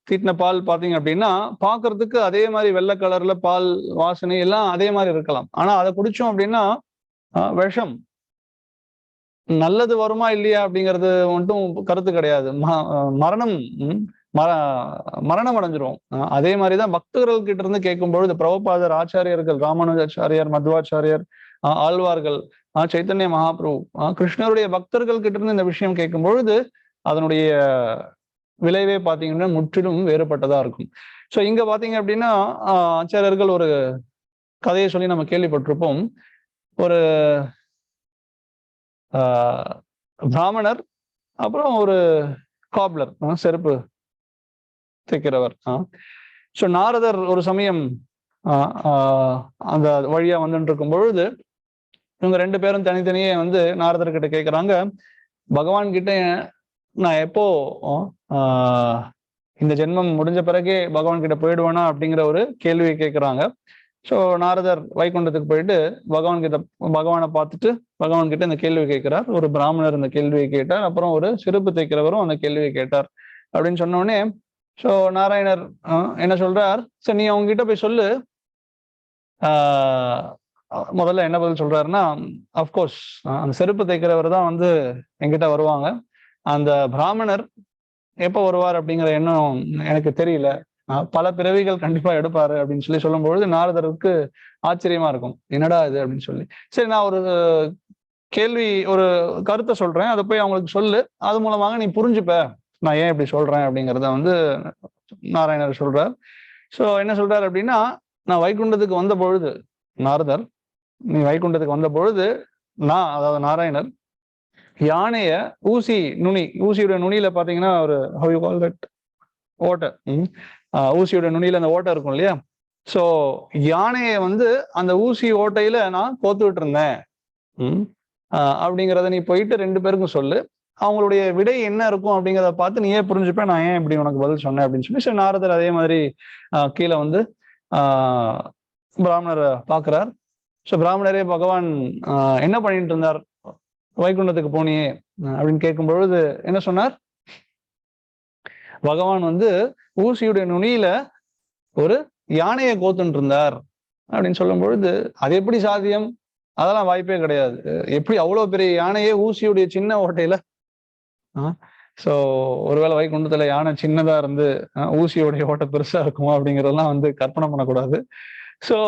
தீட்டின பால் பார்த்தீங்க அப்படின்னா பார்க்கறதுக்கு அதே மாதிரி வெள்ளை கலர்ல பால் வாசனை எல்லாம் அதே மாதிரி இருக்கலாம். ஆனா அதை குடிச்சோம் அப்படின்னா விஷம், நல்லது வருமா இல்லையா அப்படிங்கிறது மட்டும் கருத்து கிடையாது. மரணம் அடைஞ்சிரும். அதே மாதிரிதான் பக்தர்கள் கிட்ட இருந்து கேட்கும் பொழுது பிரபுபாதர், ஆச்சாரியர்கள், ராமானுஜாச்சாரியார், மத்வாச்சாரியர், ஆழ்வார்கள், சைத்தன்ய மகாபிரபு, கிருஷ்ணருடைய பக்தர்கள் கிட்ட இருந்து இந்த விஷயம் கேட்கும் பொழுது அதனுடைய விளைவே பாத்தீங்கன்னா முற்றிலும் வேறுபட்டதா இருக்கும். ஸோ இங்க பாத்தீங்க அப்படின்னா ஆச்சாரியர்கள் ஒரு கதையை சொல்லி நம்ம கேள்விப்பட்டிருப்போம். ஒரு பிராமணர், அப்புறம் ஒரு காப்லர், செருப்பு தைக்கிறவர். ஸோ நாரதர் ஒரு சமயம் அந்த வழியா வந்துட்டு இருக்கும் பொழுது இவங்க 2 பேரும் தனித்தனியே நாரதர் கிட்ட கேட்குறாங்க, பகவான் கிட்ட நான் எப்போ இந்த ஜென்மம் முடிஞ்ச பிறகே பகவான் கிட்ட போயிடுவேனா அப்படிங்கிற ஒரு கேள்வியை கேட்குறாங்க. ஸோ நாரதர் வைகுண்டத்துக்கு போயிட்டு பகவானை பார்த்துட்டு பகவான் கிட்ட இந்த கேள்வி கேட்கிறார். ஒரு பிராமணர் இந்த கேள்வியை கேட்டார், அப்புறம் ஒரு செருப்பு தைக்கிறவரும் அந்த கேள்வியை கேட்டார். அப்படின்னு சொன்ன உடனே ஸோ நாராயணர் என்ன சொல்றார், சரி நீ அவங்க கிட்ட போய் சொல்லு. முதல்ல என்ன பதில் சொல்றாருன்னா, அப்கோர்ஸ் அந்த செருப்பு தைக்கிறவர் தான் என்கிட்ட வருவாங்க. அந்த பிராமணர் எப்போ வருவார் அப்படிங்கிற எண்ணம் எனக்கு தெரியல. பல பிறவிகள் கண்டிப்பா எடுப்பாரு அப்படின்னு சொல்லும்பொழுது நாரதருக்கு ஆச்சரியமா இருக்கும். என்னடா இது அப்படின்னு சொல்லி. சரி, நான் ஒரு கேள்வி, ஒரு கருத்தை சொல்றேன், அதை போய் அவங்களுக்கு சொல்லு, அது மூலமாக நீ புரிஞ்சுப்ப நான் ஏன் இப்படி சொல்றேன் அப்படிங்கிறத வந்து நாராயணர் சொல்றார். சோ என்ன சொல்றாரு அப்படின்னா, நான் வைகுண்டத்துக்கு வந்த பொழுது, நாரதர் நீ வைகுண்டத்துக்கு வந்த பொழுது, நான் அதாவது நாராயணர் யானைய ஊசியோட நுனியில பாத்தீங்கன்னா ஒரு how you call that ஓட்டை, ஊசியோட நுனியில அந்த ஓட்டை இருக்கும் இல்லையா? சோ யானைய வந்து அந்த ஊசி ஓட்டையில நான் கோத்துக்கிட்டு இருந்தேன் அப்படிங்கிறத நீ போயிட்டு 2 பேருக்கும் சொல்லு. அவங்களுடைய விடை என்ன இருக்கும் அப்படிங்கிறத பார்த்து நீயே புரிஞ்சுப்ப நான் ஏன் இப்படி உனக்கு பதில் சொன்னேன் அப்படின்னு சொல்லி. சரி, நாரதர் அதே மாதிரி கீழே வந்து பிராமணரை பார்க்கிறார். ஸோ பிராமணரே பகவான் என்ன பண்ணிட்டு இருந்தார் வைகுண்டத்துக்கு போனியே அப்படின்னு கேட்கும் பொழுது என்ன சொன்னார்? பகவான் வந்து ஊசியுடைய நுனியில ஒரு யானையை கோத்துட்டு இருந்தார் அப்படின்னு சொல்லும் பொழுது, அது எப்படி சாத்தியம்? அதெல்லாம் வாய்ப்பே கிடையாது. எப்படி அவ்வளவு பெரிய யானையே ஊசியுடைய சின்ன ஓட்டையில? சோ ஒருவேளை வைகுண்டத்துல யானை சின்னதா இருந்து ஊசியோடைய ஓட்டை பெருசா இருக்குமோ அப்படிங்கறதெல்லாம் வந்து கற்பனை பண்ணக்கூடாது. சோ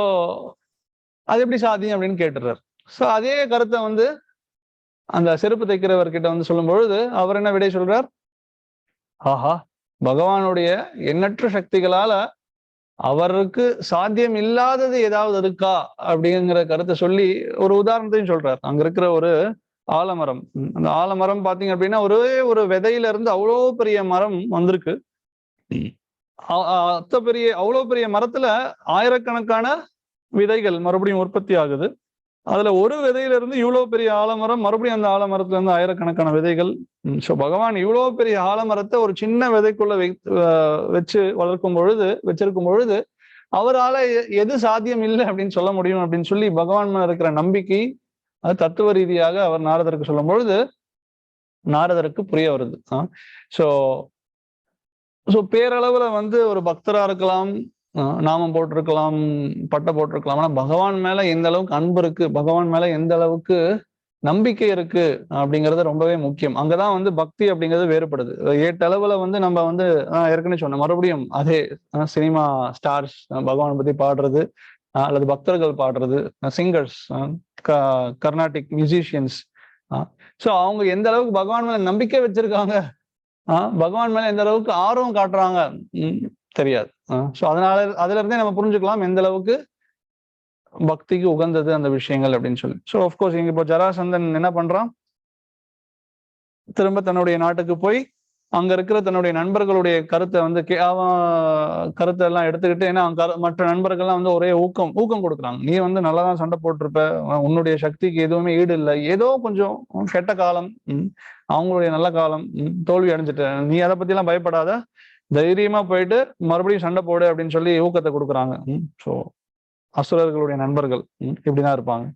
அது எப்படி சாத்தியம் அப்படின்னு கேட்டுறாரு. சோ அதே கருத்தை வந்து அந்த செருப்பு தைக்கிறவர்கிட்ட வந்து சொல்லும் பொழுது அவர் என்ன விடை சொல்றார்? ஆஹா, பகவானுடைய எண்ணற்ற சக்திகளால அவருக்கு சாத்தியம் இல்லாதது ஏதாவது இருக்கா அப்படிங்கிற கருத்தை சொல்லி ஒரு உதாரணத்தையும் சொல்றார். அங்க இருக்கிற ஒரு ஆலமரம், அந்த ஆலமரம் பாத்தீங்க அப்படின்னா ஒரே ஒரு விதையில இருந்து அவ்வளோ பெரிய மரம் வந்திருக்கு. அவ்வளவு பெரிய மரத்துல ஆயிரக்கணக்கான விதைகள் மறுபடியும் உற்பத்தி ஆகுது. அதுல ஒரு விதையில இருந்து இவ்வளவு பெரிய ஆலமரம், மறுபடியும் அந்த ஆலமரத்துல இருந்து ஆயிரக்கணக்கான விதைகள். சோ பகவான் இவ்வளவு பெரிய ஆலமரத்தை ஒரு சின்ன விதைக்குள்ள வச்சு வச்சிருக்கும் பொழுது அவரால எது சாத்தியம் இல்லை அப்படின்னு சொல்ல முடியும் அப்படின்னு சொல்லி பகவான் மேல இருக்கிற நம்பிக்கை, அது தத்துவ ரீதியாக அவர் நாரதருக்கு சொல்லும் பொழுது நாரதருக்கு புரிய வருது. சோ பேரளவுல வந்து ஒரு பக்தரா இருக்கலாம், நாமம் போட்டிருக்கலாம், பட்டை போட்டிருக்கலாம், ஆனா பகவான் மேல எந்த அளவுக்கு அன்பு இருக்கு, பகவான் மேல எந்த அளவுக்கு நம்பிக்கை இருக்கு அப்படிங்கிறது ரொம்பவே முக்கியம். அங்கதான் வந்து பக்தி அப்படிங்கிறது வேறுபடுது. ஏட்டளவுல வந்து நம்ம வந்து ஏற்கனவே சொன்ன மறுபடியும் அதே சினிமா ஸ்டார்ஸ் பகவான் பத்தி பாடுறது, அல்லது பக்தர்கள் பாடுறது, சிங்கர்ஸ், கர்நாடிக் மியூசிஷியன்ஸ், சோ அவங்க எந்த அளவுக்கு பகவான் மேல நம்பிக்கை வச்சிருக்காங்க, பகவான் மேல எந்த அளவுக்கு ஆர்வம் காட்டுறாங்க தெரியாது. சோ அதனால அதுல இருந்தே நம்ம புரிஞ்சுக்கலாம் எந்த அளவுக்கு பக்திக்கு உகந்தது அந்த விஷயங்கள் அப்படின்னு சொல்லி. சோ ஆஃப்கோர்ஸ் இங்க இப்போ ஜராசந்தன் என்ன பண்றான்? திரும்ப தன்னுடைய நாட்டுக்கு போய் அங்க இருக்கிற தன்னுடைய நண்பர்களுடைய கருத்தை வந்து அவன் கருத்தை எல்லாம் எடுத்துக்கிட்டு, ஏன்னா மற்ற நண்பர்கள்லாம் வந்து ஒரே ஊக்கம் கொடுக்குறாங்க. நீ வந்து நல்லாதான் சண்டை போட்டிருப்ப, உன்னுடைய சக்திக்கு எதுவுமே ஈடு இல்லை, ஏதோ கொஞ்சம் கெட்ட காலம், அவங்களுடைய நல்ல காலம், தோல்வி அடைஞ்சிட்ட, நீ அதை பத்தி எல்லாம் பயப்படாத, தைரியமா போயிட்டு மறுபடியும் சண்டை போடு அப்படின்னு சொல்லி ஊக்கத்தை கொடுக்குறாங்க. சோ அசுரர்களுடைய நண்பர்கள் இப்படிதான் இருப்பாங்க.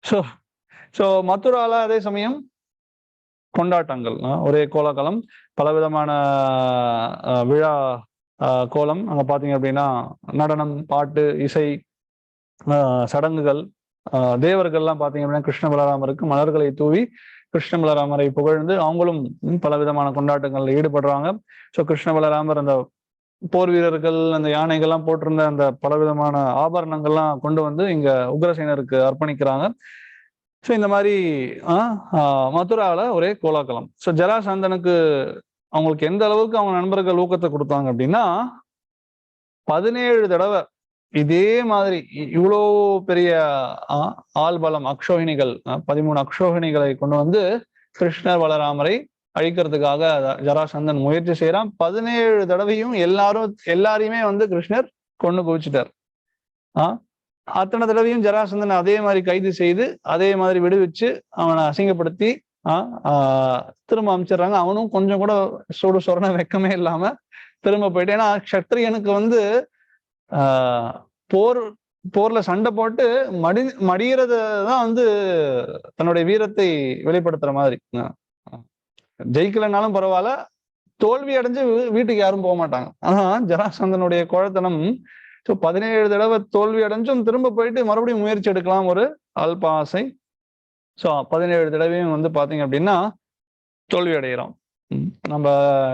சோ சோ மதுரால அதே சமயம் கொண்டாட்டங்கள், ஒரே கோலாகலம், பலவிதமான விழா கோலம். அங்க பாத்தீங்க அப்படின்னா நடனம், பாட்டு, இசை, சடங்குகள், தேவர்கள்லாம் பாத்தீங்க அப்படின்னா கிருஷ்ண பலராமருக்கு மலர்களை தூவி கிருஷ்ண பலராமரை புகழ்ந்து அவங்களும் பல விதமான கொண்டாட்டங்கள்ல ஈடுபடுறாங்க. சோ கிருஷ்ண பலராமர் அந்த போர் வீரர்கள் அந்த யானைகள்லாம் போட்டிருந்த அந்த பலவிதமான ஆபரணங்கள்லாம் கொண்டு வந்து இங்க உக்ரசேனருக்கு அர்ப்பணிக்கிறாங்க. ஸோ இந்த மாதிரி மதுராவில் ஒரே கோலாகலம். ஸோ ஜராசந்தனுக்கு அவங்களுக்கு எந்த அளவுக்கு அவங்க நண்பர்கள் ஊக்கத்தை கொடுத்தாங்க அப்படின்னா, 17 தடவை இதே மாதிரி இவ்வளோ பெரிய ஆள்பலம் அக்ஷோகிணிகள், 13 அக்ஷோகிணிகளை கொண்டு வந்து கிருஷ்ணர் பலராமரை அழிக்கிறதுக்காக ஜராசந்தன் முயற்சி செய்யறான். 17 தடவையும் எல்லாரையுமே வந்து கிருஷ்ணர் கொண்டு குவிச்சிட்டார். அத்தனை தடவையும் ஜராசந்தன் அதே மாதிரி கைது செய்து அதே மாதிரி விடுவிச்சு அவனை அசிங்கப்படுத்தி திரும்ப அமைச்சிடுறாங்க. அவனும் கொஞ்சம் கூட சொரண வெக்கமே இல்லாம திரும்ப போயிட்டு, ஏன்னா க்ஷத்ரியனுக்கு வந்து போர்ல சண்டை போட்டு மடியறதான் வந்து தன்னுடைய வீரத்தை வெளிப்படுத்துற மாதிரி. ஜெயிக்கலனாலும் பரவாயில்ல, தோல்வி அடைஞ்சு வீட்டுக்கு யாரும் போக மாட்டாங்க. ஆனா ஜராசந்தனுடைய கோழத்தனம், 17 தடவை தோல்வி அடைஞ்சும் திரும்ப போயிட்டு மறுபடியும் முயற்சி எடுக்கலாம், ஒரு அல்ப ஆசை. 17 தடவையும் வந்து பாத்தீங்க அப்படின்னா தோல்வி அடைகிறோம். நம்ம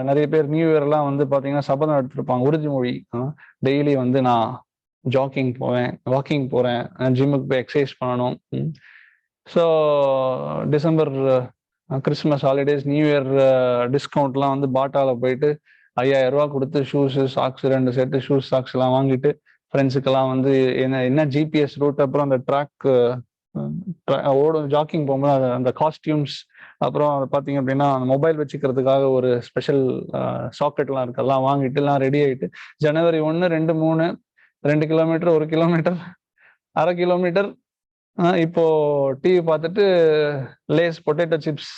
நிறைய பேர் நியூ இயர் எல்லாம் வந்து பாத்தீங்கன்னா சபதம் எடுத்திருப்பாங்க, உறுதிமொழி. டெய்லி வந்து நான் ஜாக்கிங் போவேன், வாக்கிங் போறேன், ஜிம்முக்கு போய் எக்ஸசைஸ் பண்ணணும். So December Christmas holidays, new year டிஸ்கவுண்ட்லாம் வந்து பாட்டால போயிட்டு 5000 ரூபா கொடுத்து shoes socks 2 set shoes socks எல்லாம் வாங்கிட்டு ஃப்ரெண்ட்ஸுக்கெல்லாம் வந்து என்ன ஜிபிஎஸ் ரூட், அப்புறம் அந்த ட்ராக் ஓடும் ஜாக்கிங் போகும்போது அந்த காஸ்டியூம்ஸ், அப்புறம் பார்த்தீங்க அப்படின்னா அந்த மொபைல் வச்சுக்கிறதுக்காக ஒரு ஸ்பெஷல் சாக்கெட்லாம் இருக்கு, அதெல்லாம் வாங்கிட்டு எல்லாம் ரெடி ஆகிட்டு ஜனவரி 1, 2, 3 2 கிலோமீட்டர், 1 கிலோமீட்டர், 1/2 கிலோமீட்டர், இப்போ டிவி பார்த்துட்டு லேஸ் பொட்டேட்டோ சிப்ஸ்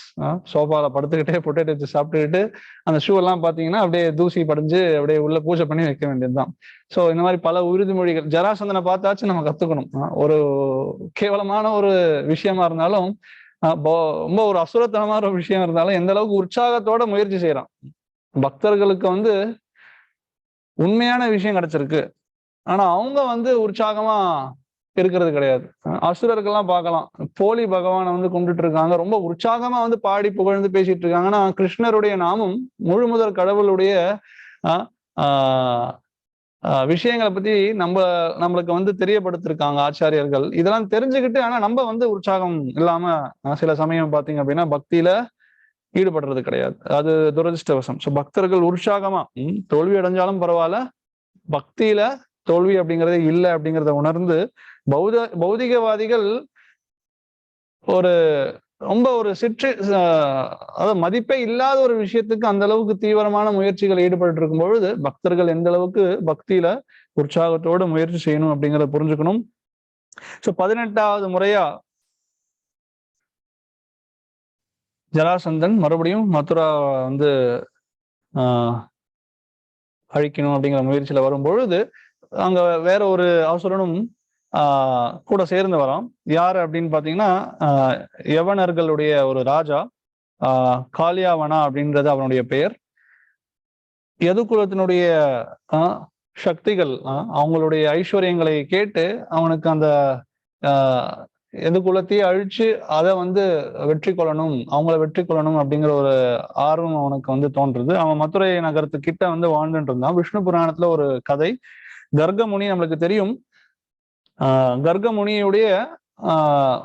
சோஃபால படுத்துக்கிட்டே பொட்டேட்டோ சிப்ஸ் சாப்பிட்டுக்கிட்டு அந்த ஷூ எல்லாம் பார்த்தீங்கன்னா அப்படியே தூசி படிஞ்சு அப்படியே உள்ள பூஜை பண்ணி வைக்க வேண்டியதுதான். ஸோ இந்த மாதிரி பல உறுதிமொழிகள் ஜராசந்தனை பார்த்தாச்சும் நம்ம கத்துக்கணும். ஒரு கேவலமான ஒரு விஷயமா இருந்தாலும், ரொம்ப ஒரு அசுரத்தனமான ஒரு விஷயம் இருந்தாலும் எந்த அளவுக்கு உற்சாகத்தோட முயற்சி செய்யறான். பக்தர்களுக்கு வந்து உண்மையான விஷயம் கிடைச்சிருக்கு, ஆனா அவங்க வந்து உற்சாகமா இருக்கிறது கிடையாது. அசுரர்கள்லாம் பார்க்கலாம், போலி பகவானை வந்து கும்பிட்டு இருக்காங்க, ரொம்ப உற்சாகமா வந்து பாடி புகழ்ந்து பேசிட்டு இருக்காங்கன்னா கிருஷ்ணருடைய நாமம் முழுமுதற் கடவுளுடைய விஷயங்களை பத்தி நம்மளுக்கு வந்து தெரியப்படுத்திருக்காங்க ஆச்சாரியர்கள். இதெல்லாம் தெரிஞ்சுக்கிட்டு ஆனா நம்ம வந்து உற்சாகம் இல்லாம சில சமயம் பாத்தீங்க அப்படின்னா பக்தியில ஈடுபடுறது கிடையாது. அது துரதிருஷ்டவசம். ஸோ பக்தர்கள் உற்சாகமா தோல்வி அடைஞ்சாலும் பரவாயில்ல, பக்தியில தோல்வி அப்படிங்கறதே இல்லை அப்படிங்கிறத உணர்ந்து பௌதிகவாதிகள் ஒரு ரொம்ப ஒரு அதாவது மதிப்பே இல்லாத ஒரு விஷயத்துக்கு அந்த அளவுக்கு தீவிரமான முயற்சிகள் ஈடுபட்டு இருக்கும் பொழுது பக்தர்கள் எந்த அளவுக்கு பக்தியில உற்சாகத்தோடு முயற்சி செய்யணும் அப்படிங்கிறத புரிஞ்சுக்கணும். ஸோ 18வது முறையா ஜராசந்தன் மறுபடியும் மதுரா வந்து அழிக்கணும் அப்படிங்கிற முயற்சியில வரும்பொழுது அங்க வேற ஒரு அசுரனும் கூட சேர்ந்து வரான். யாரு அப்படின்னு பாத்தீங்கன்னா யவனர்களுடைய ஒரு ராஜா, காளியாவனா அப்படின்றது அவனுடைய பெயர். யதுகுலத்தினுடைய சக்திகள், அவங்களுடைய ஐஸ்வர்யங்களை கேட்டு அவனுக்கு அந்த எதுகுலத்தையே அழிச்சு அதை வந்து வெற்றி கொள்ளணும், அவங்கள வெற்றி கொள்ளணும் அப்படிங்கிற ஒரு ஆர்வம் அவனுக்கு வந்து தோன்றுது. அவன் மதுரை நகரத்துக்கிட்ட வந்து வாழ்ந்துட்டு இருந்தான். விஷ்ணு புராணத்துல ஒரு கதை, கர்கமுனி நம்மளுக்கு தெரியும். கர்கமுனியுடைய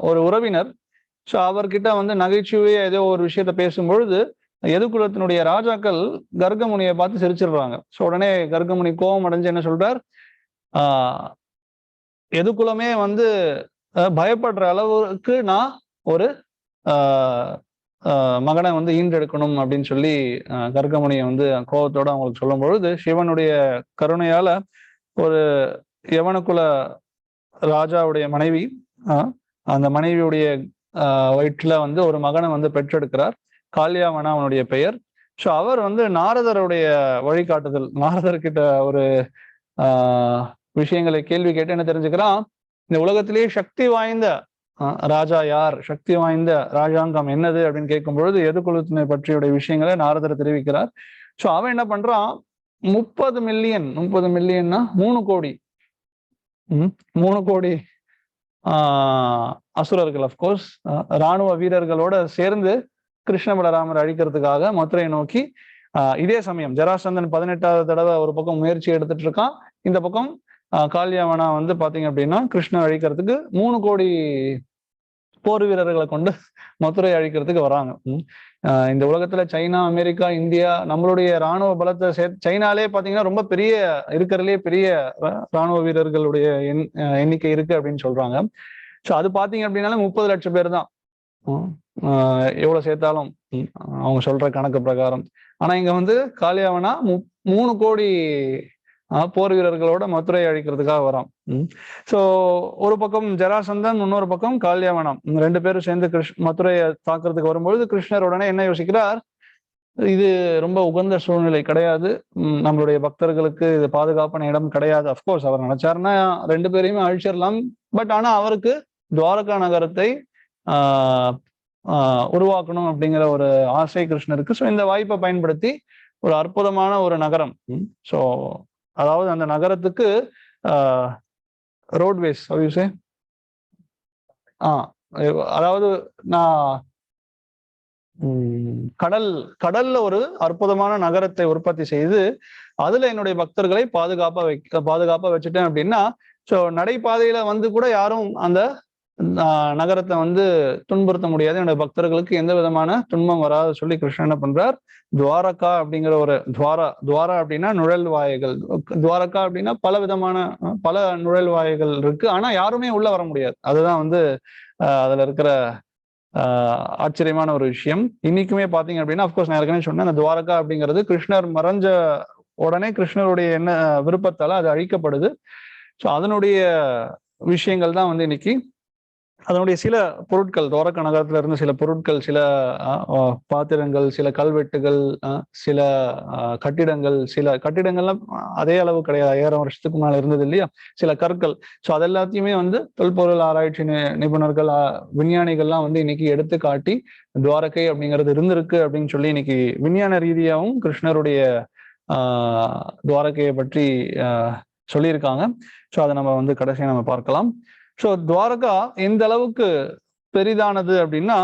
ஒரு உறவினர். ஸோ அவர்கிட்ட வந்து நகைச்சுவையா ஏதோ ஒரு விஷயத்த பேசும்பொழுது எதுகுலத்தினுடைய ராஜாக்கள் கர்கமுனியை பார்த்து சிரிச்சிடுறாங்க. ஸோ உடனே கர்கமுனி கோபம் அடைஞ்சு என்ன சொல்றார், எதுகுலமே வந்து பயப்படுற அளவுக்கு நான் ஒரு மகனை வந்து ஈண்டெடுக்கணும் அப்படின்னு சொல்லி கர்கமுனியை வந்து கோபத்தோட அவங்களுக்கு சொல்லும் பொழுது சிவனுடைய கருணையால ஒரு யவனகுல ராஜாவுடைய மனைவி, அந்த மனைவியுடைய வயிற்றுல வந்து ஒரு மகனை வந்து பெற்றெடுக்கிறார். காளியாவனா அவனுடைய பெயர். ஸோ அவர் வந்து நாரதருடைய வழிகாட்டுதல், நாரதர்கிட்ட ஒரு விஷயங்களை கேள்வி கேட்டு என்ன தெரிஞ்சுக்கிறான், இந்த உலகத்திலேயே சக்தி வாய்ந்த ராஜா யார், சக்தி வாய்ந்த ராஜாங்கம் என்னது அப்படின்னு கேட்கும் பொழுது எதுகுலத்தினை பற்றியுடைய விஷயங்களை நாரதர் தெரிவிக்கிறார். ஸோ அவன் என்ன பண்றான், 30 மில்லியன்னா 3 கோடி 3 கோடி அசுரர்கள், அப்கோர்ஸ் இராணுவ வீரர்களோட சேர்ந்து கிருஷ்ண பலராமர் அழிக்கிறதுக்காக மதுரையை நோக்கி இதே சமயம் ஜராசந்தன் 18வது தடவை ஒரு பக்கம் முயற்சி எடுத்துட்டு இருக்கான். இந்த பக்கம் காளியாவனா வந்து பாத்தீங்க அப்படின்னா கிருஷ்ணன் அழிக்கிறதுக்கு 3 கோடி போர் வீரர்களை கொண்டு மதுரை அழிக்கிறதுக்கு வராங்க. இந்த உலகத்துல சைனா, அமெரிக்கா, இந்தியா, நம்மளுடைய இராணுவ பலத்தை சைனாலே பாத்தீங்கன்னா ரொம்ப பெரிய இருக்கிறதுலே பெரிய இராணுவ வீரர்களுடைய எண்ணிக்கை இருக்கு அப்படின்னு சொல்றாங்க. ஸோ அது பாத்தீங்க அப்படின்னாலே 30 லட்சம் பேர் தான் எவ்வளவு சேர்த்தாலும் அவங்க சொல்ற கணக்கு பிரகாரம். ஆனா இங்க வந்து காளியாவனா 3 கோடி போர் வீரர்களோட மதுரை அழிக்கிறதுக்காக வரான். ஸோ ஒரு பக்கம் ஜராசந்தன், இன்னொரு பக்கம் காளியாவனம், 2 பேரும் சேர்ந்து மதுரையை தாக்குறதுக்கு வரும்பொழுது கிருஷ்ணர் உடனே என்ன யோசிக்கிறார், இது ரொம்ப உகந்த சூழ்நிலை கிடையாது, நம்மளுடைய பக்தர்களுக்கு இது பாதுகாப்பான இடம் கிடையாது. அப்கோர்ஸ் அவர் நினைச்சாருன்னா 2 பேரையுமே அழிச்சிடலாம். பட் ஆனா அவருக்கு துவாரகா நகரத்தை உருவாக்கணும் அப்படிங்கிற ஒரு ஆசை கிருஷ்ணருக்கு. ஸோ இந்த வாய்ப்பை பயன்படுத்தி ஒரு அற்புதமான ஒரு நகரம், ஸோ அதாவது அந்த நகரத்துக்கு ரோட்வேஸ் சே அதாவது நான் கடல்ல ஒரு அற்புதமான நகரத்தை உற்பத்தி செய்து அதுல என்னுடைய பக்தர்களை பாதுகாப்பா வச்சுட்டேன் அப்படின்னா, சோ நடைபாதையில வந்து கூட யாரும் அந்த நகரத்தை வந்து துன்புறுத்த முடியாது, என்னுடைய பக்தர்களுக்கு எந்த விதமான துன்பம் வராது சொல்லி கிருஷ்ணன் என்ன பண்றார், துவாரகா அப்படிங்கிற ஒரு துவாரா அப்படின்னா நுழைவாய்கள், துவாரகா அப்படின்னா பல விதமான பல நுழைவாய்கள் இருக்கு, ஆனா யாருமே உள்ள வர முடியாது. அதுதான் வந்து அதுல இருக்கிற ஆச்சரியமான ஒரு விஷயம். இன்னைக்குமே பாத்தீங்க அப்படின்னா, அப்கோர்ஸ் நான் ஏற்கனவே சொன்னேன், அந்த துவாரகா அப்படிங்கிறது கிருஷ்ணர் மறைஞ்ச உடனே கிருஷ்ணருடைய என்ன விருப்பத்தால அது அழிக்கப்படுது. ஸோ அதனுடைய விஷயங்கள் தான் வந்து இன்னைக்கு அதனுடைய சில பொருட்கள், துவாரகா நகரத்துல இருந்து சில பொருட்கள், சில பாத்திரங்கள், சில கல்வெட்டுகள், சில கட்டிடங்கள், சில கட்டிடங்கள்லாம் அதே அளவு கிடையாது, 5000 வருஷத்துக்கு முன்னால இருந்தது இல்லையா, சில கற்கள். ஸோ அது எல்லாத்தையுமே வந்து தொல்பொருள் ஆராய்ச்சி நிபுணர்கள், விஞ்ஞானிகள்லாம் வந்து இன்னைக்கு எடுத்து காட்டி துவாரகை அப்படிங்கிறது இருந்திருக்கு அப்படின்னு சொல்லி இன்னைக்கு விஞ்ஞான ரீதியாகவும் கிருஷ்ணருடைய துவாரகையை பற்றி சொல்லியிருக்காங்க. ஸோ அதை நம்ம வந்து கடைசியாக நம்ம பார்க்கலாம். ஸோ துவாரகா எந்த அளவுக்கு பெரிதானது அப்படின்னா,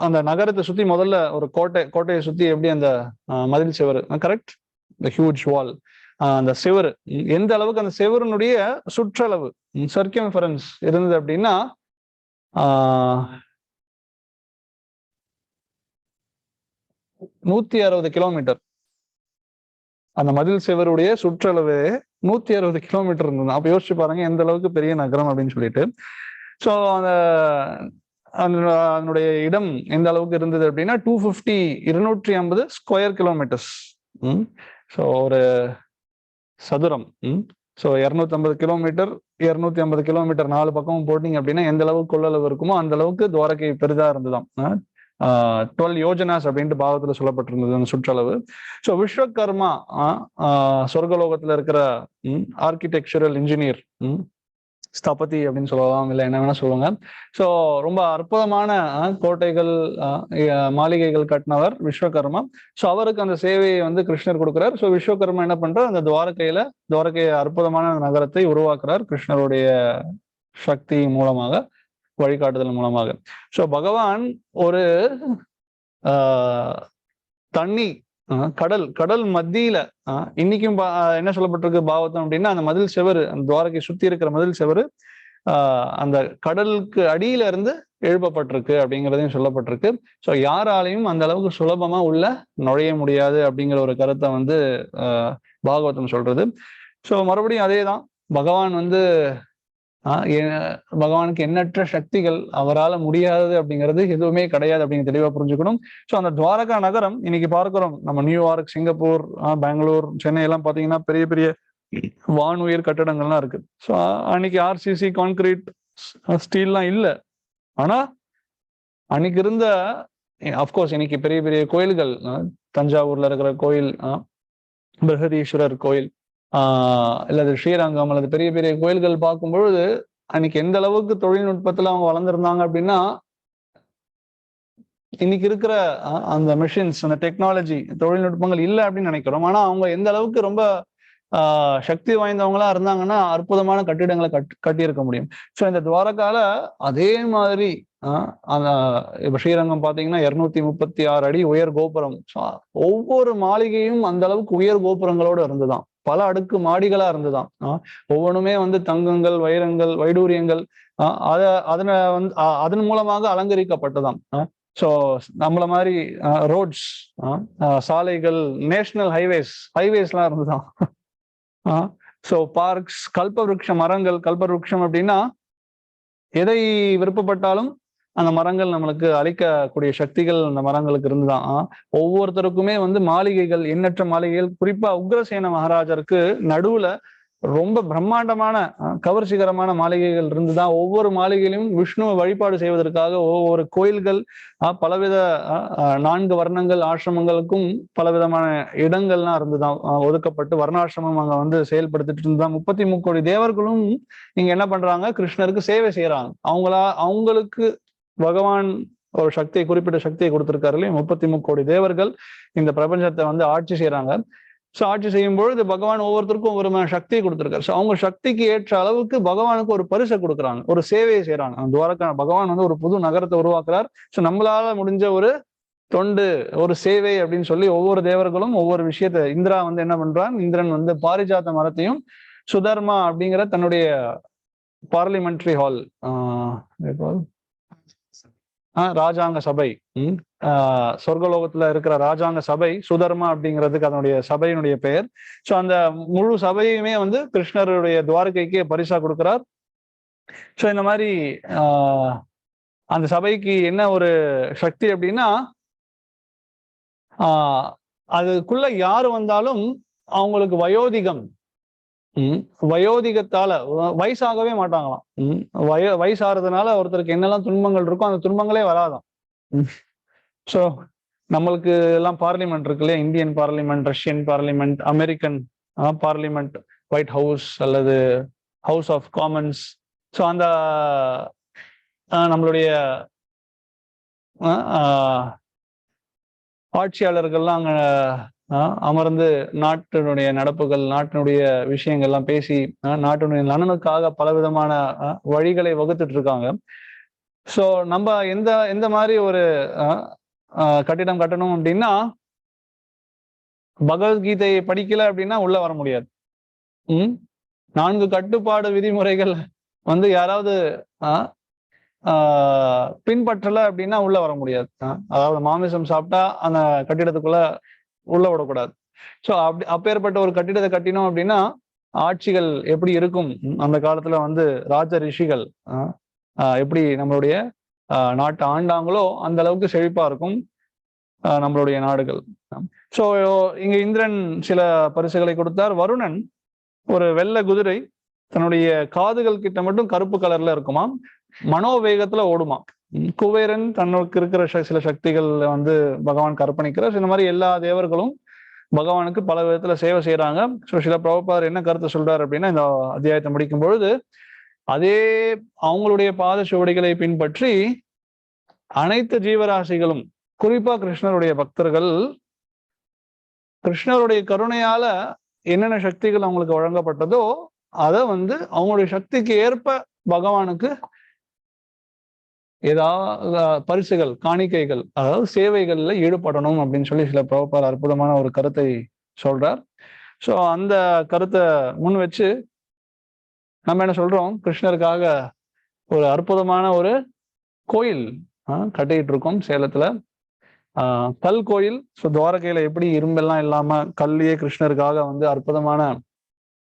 அந்த நகரத்தை சுத்தி முதல்ல ஒரு கோட்டையை சுத்தி எப்படி அந்த மதில் சுவர், கரெக்ட், த ஹியூஜ் வால், அந்த சுவர் எந்த அளவுக்கு அந்த சுவரினுடைய சுற்றளவு சர்க்கம்ஃபரன்ஸ் இருந்தது அப்படின்னா 160 கிலோமீட்டர். அந்த மதில் சுவருடைய சுற்றளவு 160 கிலோமீட்டர் இருந்தது. அப்ப யோசிச்சு பாருங்க எந்த அளவுக்கு பெரிய நகரம் அப்படின்னு சொல்லிட்டு. ஸோ அதனுடைய இடம் எந்த அளவுக்கு இருந்தது அப்படின்னா 250 ஸ்கொயர் கிலோமீட்டர்ஸ். ஸோ ஒரு சதுரம். ஸோ 250 கிலோமீட்டர் 250 கிலோமீட்டர் 4 பக்கமும் போட்டீங்க அப்படின்னா எந்த அளவுக்கு கொள்ளளவு இருக்குமோ அந்த அளவுக்கு துவாரகை பெரிதா இருந்துதான். 12 யோஜனாஸ் அப்படின்ட்டு பாகத்துல சொல்லப்பட்டிருந்தது அந்த சுற்றளவு. ஸோ விஸ்வகர்மா சொர்க்கலோகத்துல இருக்கிற ஆர்கிடெக்சரல் இன்ஜினியர், ஸ்தபதி அப்படின்னு சொல்லலாம், இல்லை என்ன வேணா சொல்லுவாங்க. ஸோ ரொம்ப அற்புதமான கோட்டைகள், மாளிகைகள் கட்டினவர் விஸ்வகர்மா. ஸோ அவருக்கு அந்த சேவையை வந்து கிருஷ்ணர் கொடுக்குறார். ஸோ விஸ்வகர்மா என்ன பண்றார், அந்த துவாரகைய அற்புதமான நகரத்தை உருவாக்குறார் கிருஷ்ணருடைய சக்தி மூலமாக, வழிகாட்டுதல் மூலமாக. ஸோ பகவான் ஒரு தண்ணி கடல் மத்தியில இன்னைக்கும் என்ன சொல்லப்பட்டிருக்கு பாவத்தம் அப்படின்னா, அந்த மதில் செவரு, அந்த துவாரகை சுத்தி இருக்கிற மதில் செவரு அந்த கடலுக்கு அடியில இருந்து எழுப்பப்பட்டிருக்கு அப்படிங்கிறதையும் சொல்லப்பட்டிருக்கு. ஸோ யாராலையும் அந்த அளவுக்கு சுலபமா உள்ள நுழைய முடியாது அப்படிங்கிற ஒரு கருத்தை வந்து பாகவதம் சொல்றது. ஸோ மறுபடியும் அதே தான், பகவான் வந்து பகவானுக்கு எண்ணற்ற சக்திகள், அவரால் முடியாதது அப்படிங்கிறது எதுவுமே கிடையாது அப்படிங்கிற தெளிவா புரிஞ்சுக்கணும். ஸோ அந்த துவாரகா நகரம் இன்னைக்கு பார்க்கிறோம், நம்ம நியூயார்க், சிங்கப்பூர், பெங்களூர், சென்னை எல்லாம் பாத்தீங்கன்னா பெரிய பெரிய வானுயர் கட்டடங்கள்லாம் இருக்கு. ஸோ அன்னைக்கு ஆர்சிசி, கான்கிரீட், ஸ்டீல்லாம் இல்லை. ஆனா அன்னைக்கு இருந்த, அப்கோர்ஸ் இன்னைக்கு பெரிய பெரிய கோயில்கள், தஞ்சாவூர்ல இருக்கிற கோயில், பிரகதீஸ்வரர் கோயில், அல்லது ஸ்ரீரங்கம் அல்லது பெரிய பெரிய கோயில்கள் பார்க்கும் பொழுது அன்னைக்கு எந்த அளவுக்கு தொழில்நுட்பத்துல அவங்க வளர்ந்துருந்தாங்க அப்படின்னா, இன்னைக்கு இருக்கிற அந்த மிஷின்ஸ், அந்த டெக்னாலஜி தொழில்நுட்பங்கள் இல்லை அப்படின்னு நினைக்கிறோம். ஆனா அவங்க எந்த அளவுக்கு ரொம்ப சக்தி வாய்ந்தவங்களா இருந்தாங்கன்னா அற்புதமான கட்டிடங்களை கட்டியிருக்க முடியும். ஸோ இந்த துவாரகால அதே மாதிரி அந்த இப்ப ஸ்ரீரங்கம் பாத்தீங்கன்னா 236 அடி உயர் கோபுரம். ஒவ்வொரு மாளிகையும் அந்த அளவுக்கு உயர் கோபுரங்களோட இருந்துதான், பல அடுக்கு மாடிகளா இருந்துதான். ஒவ்வொன்றுமே வந்து தங்கங்கள், வைரங்கள், வைடூரியங்கள் அதனை வந்து அதன் மூலமாக அலங்கரிக்கப்பட்டதாம். ஸோ நம்மள மாதிரி ரோட்ஸ், சாலைகள், நேஷனல் ஹைவேஸ்லாம் இருந்துதான். ஸோ பார்க்ஸ், கல்பவருஷ மரங்கள். கல்பவருஷம் அப்படின்னா எதை விருப்பப்பட்டாலும் அந்த மரங்கள் நம்மளுக்கு அளிக்கக்கூடிய சக்திகள் அந்த மரங்களுக்கு இருந்துதான். ஒவ்வொருத்தருக்குமே வந்து மாளிகைகள், எண்ணற்ற மாளிகைகள். குறிப்பா உக்ரசேன மகாராஜருக்கு நடுவுல ரொம்ப பிரம்மாண்டமான கவர்ச்சிகரமான மாளிகைகள் இருந்துதான். ஒவ்வொரு மாளிகையிலும் விஷ்ணுவை வழிபாடு செய்வதற்காக ஒவ்வொரு கோயில்கள், பலவித 4 வர்ணங்கள் ஆசிரமங்களுக்கும் பலவிதமான இடங்கள்லாம் இருந்துதான் ஒதுக்கப்பட்டு வர்ணாசிரமம் அங்க வந்து செயல்படுத்திட்டு இருந்தான். 33 கோடி தேவர்களும் நீங்க என்ன பண்றாங்க, கிருஷ்ணருக்கு சேவை செய்யறாங்க. அவங்களுக்கு பகவான் ஒரு சக்தியை, குறிப்பிட்ட சக்தியை கொடுத்திருக்காரு இல்லையா. 33 கோடி தேவர்கள் இந்த பிரபஞ்சத்தை வந்து ஆட்சி செய்யறாங்க. ஸோ ஆட்சி செய்யும் பொழுது பகவான் ஒவ்வொருத்தருக்கும் ஒரு சக்தியை கொடுத்திருக்காரு. ஸோ அவங்க சக்திக்கு ஏற்ற அளவுக்கு பகவானுக்கு ஒரு பரிசை கொடுக்குறாங்க, ஒரு சேவையை செய்யறாங்க. அந்த துவாரகா பகவான் வந்து ஒரு புது நகரத்தை உருவாக்குறார். ஸோ நம்மளால முடிஞ்ச ஒரு தொண்டு, ஒரு சேவை அப்படின்னு சொல்லி ஒவ்வொரு தேவர்களும் ஒவ்வொரு விஷயத்த இந்திரா வந்து என்ன பண்றான், இந்திரன் வந்து பாரிஜாத மரத்தையும் சுதர்மா அப்படிங்கிற தன்னுடைய பார்லிமெண்ட்ரி ஹால், ராஜாங்க சபை, சொர்க்கலோகத்துல இருக்கிற ராஜாங்க சபை சுதர்மா அப்படிங்கிறதுக்கு அதனுடைய சபையினுடைய பெயர். ஸோ அந்த முழு சபையுமே வந்து கிருஷ்ணருடைய துவாரகைக்கு பரிசா கொடுக்கிறார். ஸோ இந்த மாதிரி அந்த சபைக்கு என்ன ஒரு சக்தி அப்படின்னா, அதுக்குள்ள யாரு வந்தாலும் அவங்களுக்கு வயோதிகம், வயோதிகத்தால வயசாகவே மாட்டாங்களாம். வயசாகிறதுனால ஒருத்தருக்கு என்னெல்லாம் துன்பங்கள் இருக்கோ அந்த துன்பங்களே வராதான். ஸோ நம்மளுக்கு எல்லாம் பார்லிமெண்ட் இருக்கு இல்லையா, Indian parliament, Russian parliament, American parliament, white house அல்லது ஹவுஸ் ஆஃப் காமன்ஸ். ஸோ அந்த நம்மளுடைய ஆட்சியாளர்கள்லாம் அங்க அமர்ந்து நாட்டினுடைய நடப்புகள், நாட்டினுடைய விஷயங்கள்லாம் பேசி நாட்டினுடைய நலனுக்காக பலவிதமான வழிகளை வகுத்துட்டு இருக்காங்க. ஸோ நம்ம எந்த மாதிரி ஒரு கட்டிடம் கட்டணும் அப்படின்னா, பகவத்கீதையை படிக்கல அப்படின்னா உள்ள வர முடியாது. 4 கட்டுப்பாடு விதிமுறைகள் வந்து யாராவது பின்பற்றல அப்படின்னா உள்ள வர முடியாது. அதாவது மாமிசம் சாப்பிட்டா அந்த கட்டிடத்துக்குள்ள உள்ள விடக்கூடாது. ஸோ அப்பேற்பட்ட ஒரு கட்டிடத்தை கட்டினோம் அப்படின்னா ஆட்சிகள் எப்படி இருக்கும், அந்த காலத்துல வந்து ராஜ ரிஷிகள் எப்படி நம்மளுடைய நாட்டை ஆண்டாங்களோ அந்த அளவுக்கு செழிப்பா இருக்கும் நம்மளுடைய நாடுகள். ஸோ இங்க இந்திரன் சில பரிசுகளை கொடுத்தார். வருணன் ஒரு வெள்ளை குதிரை, தன்னுடைய காதுகள் கிட்ட மட்டும் கருப்பு கலர்ல இருக்குமா, மனோவேகத்துல ஓடுமா. குபேரன் தன்னுக்கு இருக்கிற சில சக்திகள் வந்து பகவான் கற்பணிக்கிறார். இந்த மாதிரி எல்லா தேவர்களும் பகவானுக்கு பல விதத்துல சேவை செய்யறாங்க. ஸோ சில பிரபுபாதர் என்ன கருத்தை சொல்றாரு அப்படின்னா, இந்த அத்தியாயத்தை முடிக்கும் பொழுது அதே அவங்களுடைய பாத சுவடிகளை பின்பற்றி அனைத்து ஜீவராசிகளும், குறிப்பா கிருஷ்ணருடைய பக்தர்கள், கிருஷ்ணருடைய கருணையால என்னென்ன சக்திகள் அவங்களுக்கு வழங்கப்பட்டதோ அதை வந்து அவங்களுடைய சக்திக்கு ஏற்ப பகவானுக்கு ஏதாவது பரிசுகள், காணிக்கைகள், அதாவது சேவைகள்ல ஈடுபடணும் அப்படின்னு சொல்லி சில பிரபுபாதர் அற்புதமான ஒரு கருத்தை சொல்றார். ஸோ அந்த கருத்தை முன் வச்சு நம்ம என்ன சொல்றோம், கிருஷ்ணருக்காக ஒரு அற்புதமான ஒரு கோயில் கட்டிட்டு இருக்கோம் சேலத்துல. கல் கோயில். ஸோ துவாரகையில எப்படி இரும்பெல்லாம் இல்லாம கல்லையே கிருஷ்ணருக்காக வந்து அற்புதமான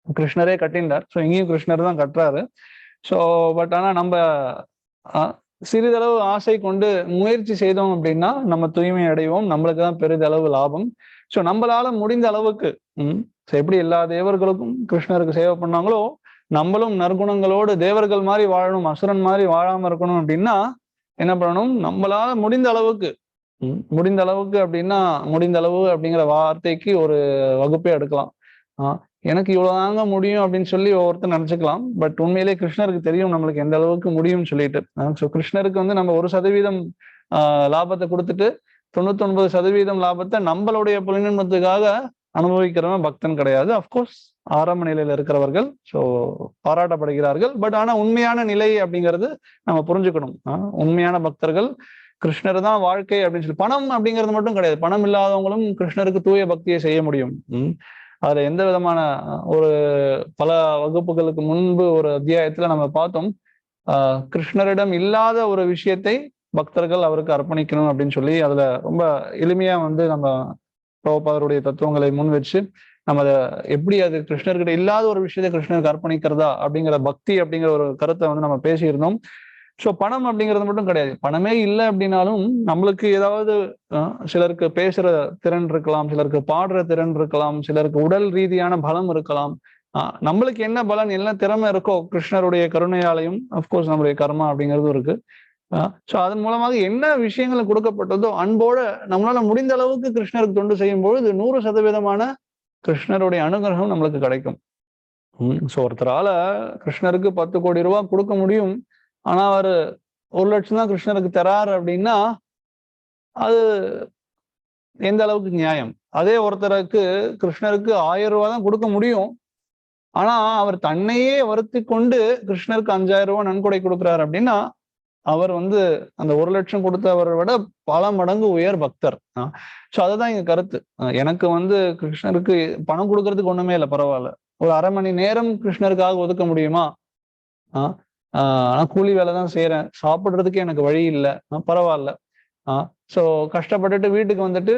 கிருஷ்ணரே கட்டினார். ஸோ இங்கேயும் கிருஷ்ணர் தான் கட்டுறாரு. ஸோ பட் ஆனா நம்ம சிறிதளவு ஆசை கொண்டு முயற்சி செய்தோம் அப்படின்னா நம்ம தூய்மை அடைவோம், நம்மளுக்கு தான் பெரிதளவு லாபம். ஸோ நம்மளால முடிந்த அளவுக்கு எப்படி எல்லா தேவர்களுக்கும் கிருஷ்ணருக்கு சேவை பண்ணாங்களோ நம்மளும் நற்குணங்களோடு தேவர்கள் மாதிரி வாழணும், அசுரன் மாதிரி வாழாம இருக்கணும் அப்படின்னா என்ன பண்ணணும், நம்மளால முடிந்த அளவுக்கு அப்படின்னா முடிந்த அளவு அப்படிங்கிற வார்த்தைக்கு ஒரு வகுப்பே எடுக்கலாம். எனக்கு இவ்வளவுதாங்க முடியும் அப்படின்னு சொல்லி ஒவ்வொருத்தர் நினைச்சுக்கலாம். பட் உண்மையிலே கிருஷ்ணருக்கு தெரியும் நம்மளுக்கு எந்த அளவுக்கு முடியும்னு சொல்லிட்டு. ஸோ கிருஷ்ணருக்கு வந்து நம்ம 1% லாபத்தை கொடுத்துட்டு 99% லாபத்தை நம்மளுடைய புலனின்பத்துக்காக அனுபவிக்கிறவன் பக்தன் கிடையாது. அப்கோர்ஸ் ஆரம்ப நிலையில இருக்கிறவர்கள் ஸோ பாராட்டப்படுகிறார்கள். பட் ஆனா உண்மையான நிலை அப்படிங்கிறது நம்ம புரிஞ்சுக்கணும். உண்மையான பக்தர்கள் கிருஷ்ணர் தான் வாழ்க்கை அப்படின்னு சொல்லி, பணம் அப்படிங்கிறது மட்டும் கிடையாது. பணம் இல்லாதவங்களும் கிருஷ்ணருக்கு தூய பக்தியை செய்ய முடியும். அதுல எந்த விதமான ஒரு பல வகுப்புகளுக்கு முன்பு ஒரு அத்தியாயத்துல நம்ம பார்த்தோம், கிருஷ்ணரிடம் இல்லாத ஒரு விஷயத்தை பக்தர்கள் அவருக்கு அர்ப்பணிக்கணும் அப்படின்னு சொல்லி அதுல ரொம்ப எளிமையா வந்து நம்ம பிரபுபாதருடைய தத்துவங்களை முன் வச்சு நம்ம அதை எப்படி அது கிருஷ்ணர்கிட்ட இல்லாத ஒரு விஷயத்தை கிருஷ்ணருக்கு அர்ப்பணிக்கிறதா அப்படிங்கிற பக்தி அப்படிங்கிற ஒரு கருத்தை வந்து நம்ம பேசியிருந்தோம். ஸோ பணம் அப்படிங்கிறது மட்டும் கிடையாது. பணமே இல்லை அப்படின்னாலும் நம்மளுக்கு ஏதாவது சிலருக்கு பேசுற திறன் இருக்கலாம், சிலருக்கு பாடுற திறன் இருக்கலாம், சிலருக்கு உடல் ரீதியான பலம் இருக்கலாம். நம்மளுக்கு என்ன பலன், என்ன திறமை இருக்கோ கிருஷ்ணருடைய கருணையாலையும் அப்கோர்ஸ் நம்மளுடைய கர்மா அப்படிங்கிறதும் இருக்கு. ஸோ அதன் மூலமாக என்ன விஷயங்கள் கொடுக்கப்பட்டதோ அன்போட நம்மளால முடிந்த அளவுக்கு கிருஷ்ணருக்கு தொண்டு செய்யும் பொழுது 100% கிருஷ்ணருடைய அனுகிரகம் நம்மளுக்கு கிடைக்கும். ஸோ ஒருத்தரால கிருஷ்ணருக்கு 10 கோடி ரூபாய் கொடுக்க முடியும், ஆனா அவர் 1 லட்சம் தான் கிருஷ்ணருக்கு தராரு அப்படின்னா அது எந்த அளவுக்கு நியாயம்? அதே ஒருத்தருக்கு கிருஷ்ணருக்கு 1000 ரூபாய் தான் கொடுக்க முடியும், ஆனா அவர் தன்னையே வருத்தி கொண்டு கிருஷ்ணருக்கு 5000 ரூபாய் நன்கொடை கொடுக்குறாரு அப்படின்னா அவர் வந்து அந்த 1,00,000 கொடுத்தவரை விட பல மடங்கு உயர் பக்தர். ஸோ அதுதான் எங்க கருத்து. எனக்கு வந்து கிருஷ்ணருக்கு பணம் கொடுக்கறதுக்கு ஒண்ணுமே இல்லை, பரவாயில்ல. ஒரு 1/2 மணி நேரம் கிருஷ்ணருக்காக ஒதுக்க முடியுமா? நான் கூலி வேலை தான் செய்யறேன், சாப்பிடுறதுக்கு எனக்கு வழி இல்லை, பரவாயில்ல. ஸோ கஷ்டப்பட்டுட்டு வீட்டுக்கு வந்துட்டு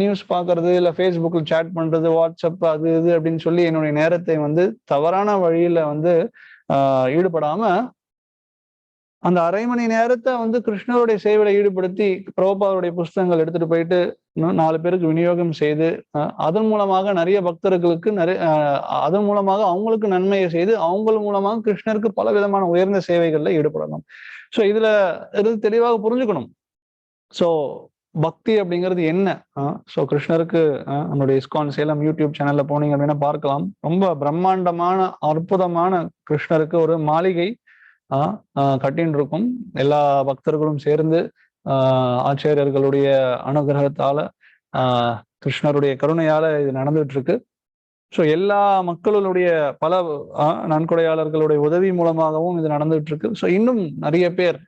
நியூஸ் பார்க்கறது, இல்லை ஃபேஸ்புக்கில் சேட் பண்றது, வாட்ஸ்அப் அது இது அப்படின்னு சொல்லி என்னுடைய நேரத்தை வந்து தவறான வழியில வந்து ஈடுபடாம அந்த 1/2 மணி நேரத்தை வந்து கிருஷ்ணருடைய சேவையில ஈடுபடுத்தி பிரபுபாதருடைய புஸ்தகங்கள் எடுத்துட்டு போயிட்டு 4 பேருக்கு விநியோகம் செய்து அதன் மூலமாக நிறைய பக்தர்களுக்கு அதன் மூலமாக அவங்களுக்கு நன்மையை செய்து அவங்க மூலமாக கிருஷ்ணருக்கு பல விதமான உயர்ந்த சேவைகள்ல ஈடுபடணும். ஸோ இதுல இது தெளிவாக புரிஞ்சுக்கணும். ஸோ பக்தி அப்படிங்கிறது என்ன? ஸோ கிருஷ்ணருக்கு நம்மளுடைய இஸ்கான் சேலம் யூடியூப் சேனல்ல போனீங்க அப்படின்னா பார்க்கலாம். ரொம்ப பிரம்மாண்டமான அற்புதமான கிருஷ்ணருக்கு ஒரு மாளிகை கட்டின்னு இருக்கும். எல்லா பக்தர்களும் சேர்ந்து ஆச்சாரியர்களுடைய அனுகிரகத்தால கிருஷ்ணருடைய கருணையால இது நடந்துட்டு இருக்கு. ஸோ எல்லா மக்களுடைய பல நன்கொடையாளர்களுடைய உதவி மூலமாகவும் இது நடந்துட்டு இருக்கு. ஸோ இன்னும் நிறைய பேர்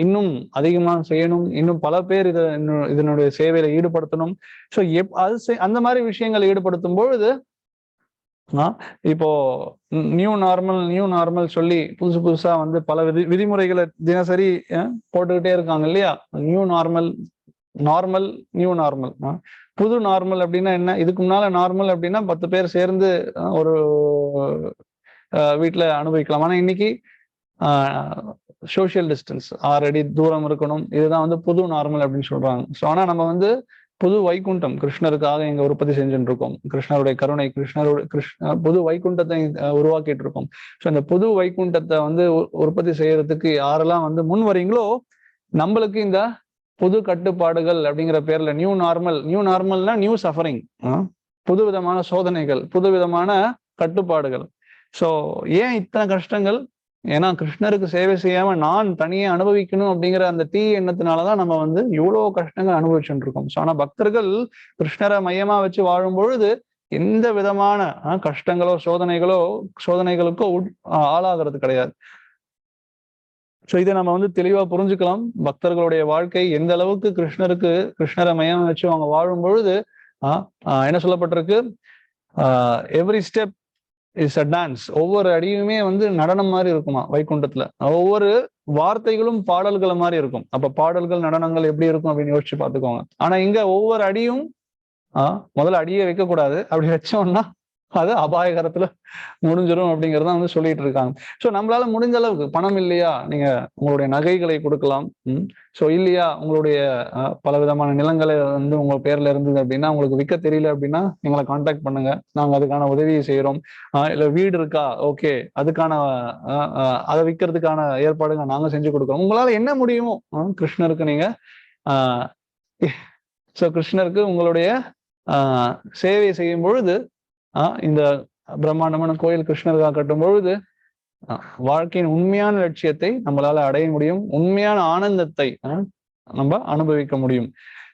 இன்னும் அதிகமாக செய்யணும், இன்னும் பல பேர் இதனுடைய சேவையில ஈடுபடுத்தணும். ஸோ அந்த மாதிரி விஷயங்களை ஈடுபடுத்தும் பொழுது இப்போ நியூ நார்மல் சொல்லி புதுசு புதுசா வந்து பல விதிமுறைகளை தினசரி போட்டுக்கிட்டே இருக்காங்க இல்லையா? New normal, new normal. புது நார்மல் அப்படின்னா என்ன? இதுக்கு முன்னால நார்மல் அப்படின்னா 10 பேர் சேர்ந்து ஒரு வீட்டுல அனுபவிக்கலாம். ஆனா இன்னைக்கு சோசியல் டிஸ்டன்ஸ் 6 அடி தூரம் இருக்கணும், இதுதான் வந்து புது நார்மல் அப்படின்னு சொல்றாங்க. ஸோ ஆனா நம்ம வந்து புது வைகுண்டம் கிருஷ்ணருக்காக இங்க உற்பத்தி செஞ்சுட்டு இருக்கோம். கிருஷ்ணருடைய கருணை, புது வைகுண்டத்தை உருவாக்கிட்டு இருக்கோம். ஸோ அந்த புது வைகுண்டத்தை வந்து உற்பத்தி செய்யறதுக்கு யாரெல்லாம் வந்து முன் வரீங்களோ, நம்மளுக்கு இந்த புது கட்டுப்பாடுகள் அப்படிங்கிற பேர்ல நியூ நார்மல்னா நியூ சஃபரிங், புது விதமான சோதனைகள், புது விதமான கட்டுப்பாடுகள். ஸோ ஏன் இத்தனை கஷ்டங்கள்? ஏன்னா கிருஷ்ணருக்கு சேவை செய்யாம நான் தனியே அனுபவிக்கணும் அப்படிங்கிற அந்த எண்ணத்தினாலதான் நம்ம வந்து இவ்வளவு கஷ்டங்கள் அனுபவிச்சுட்டு இருக்கோம். ஸோ ஆனா பக்தர்கள் கிருஷ்ணரை மையமா வச்சு வாழும் பொழுது எந்த விதமான கஷ்டங்களோ சோதனைகளுக்கோ ஆளாகிறது கிடையாது. ஸோ இதை நம்ம வந்து தெளிவா புரிஞ்சுக்கலாம். பக்தர்களுடைய வாழ்க்கை எந்த அளவுக்கு கிருஷ்ணரை மையமா வச்சு அவங்க வாழும் பொழுது என்ன சொல்லப்பட்டிருக்கு? Every step is a dance. ஒவ்வொரு அடியுமே வந்து நடனம் மாதிரி இருக்குமா வைகுண்டத்துல. ஒவ்வொரு வார்த்தைகளும் பாடல்கள் மாதிரி இருக்கும். அப்ப பாடல்கள் நடனங்கள் எப்படி இருக்கும் அப்படின்னு யோசிச்சு பார்த்துக்கோங்க. ஆனா இங்க ஒவ்வொரு அடியும் முதல்ல அடியே வைக்க கூடாது, அப்படி வச்சோம்னா அது அபாயகரத்துல முடிஞ்சிடும் அப்படிங்கிறத வந்து சொல்லிட்டு இருக்காங்க. ஸோ நம்மளால முடிஞ்ச அளவுக்கு, பணம் இல்லையா நீங்க உங்களுடைய நகைகளை கொடுக்கலாம். ஸோ இல்லையா உங்களுடைய பல விதமான நிலங்களை வந்து உங்க பேர்ல இருந்தது அப்படின்னா, உங்களுக்கு விற்க தெரியல அப்படின்னா எங்களை கான்டாக்ட் பண்ணுங்க, நாங்க அதுக்கான உதவியை செய்யறோம். இல்ல வீடு இருக்கா, ஓகே, அதுக்கான அதை விற்கிறதுக்கான ஏற்பாடுங்க நாங்க செஞ்சு கொடுக்குறோம். உங்களால என்ன முடியுமோ கிருஷ்ணருக்கு நீங்க ஸோ கிருஷ்ணருக்கு உங்களுடைய சேவை செய்யும் பொழுது இந்த பிரம்மாண்டமான கோயில் கிருஷ்ணருக்காக கட்டும் பொழுது வாழ்க்கையின் உண்மையான லட்சியத்தை நம்மளால அடைய முடியும். உண்மையான ஆனந்தத்தை நம்ம அனுபவிக்க முடியும்.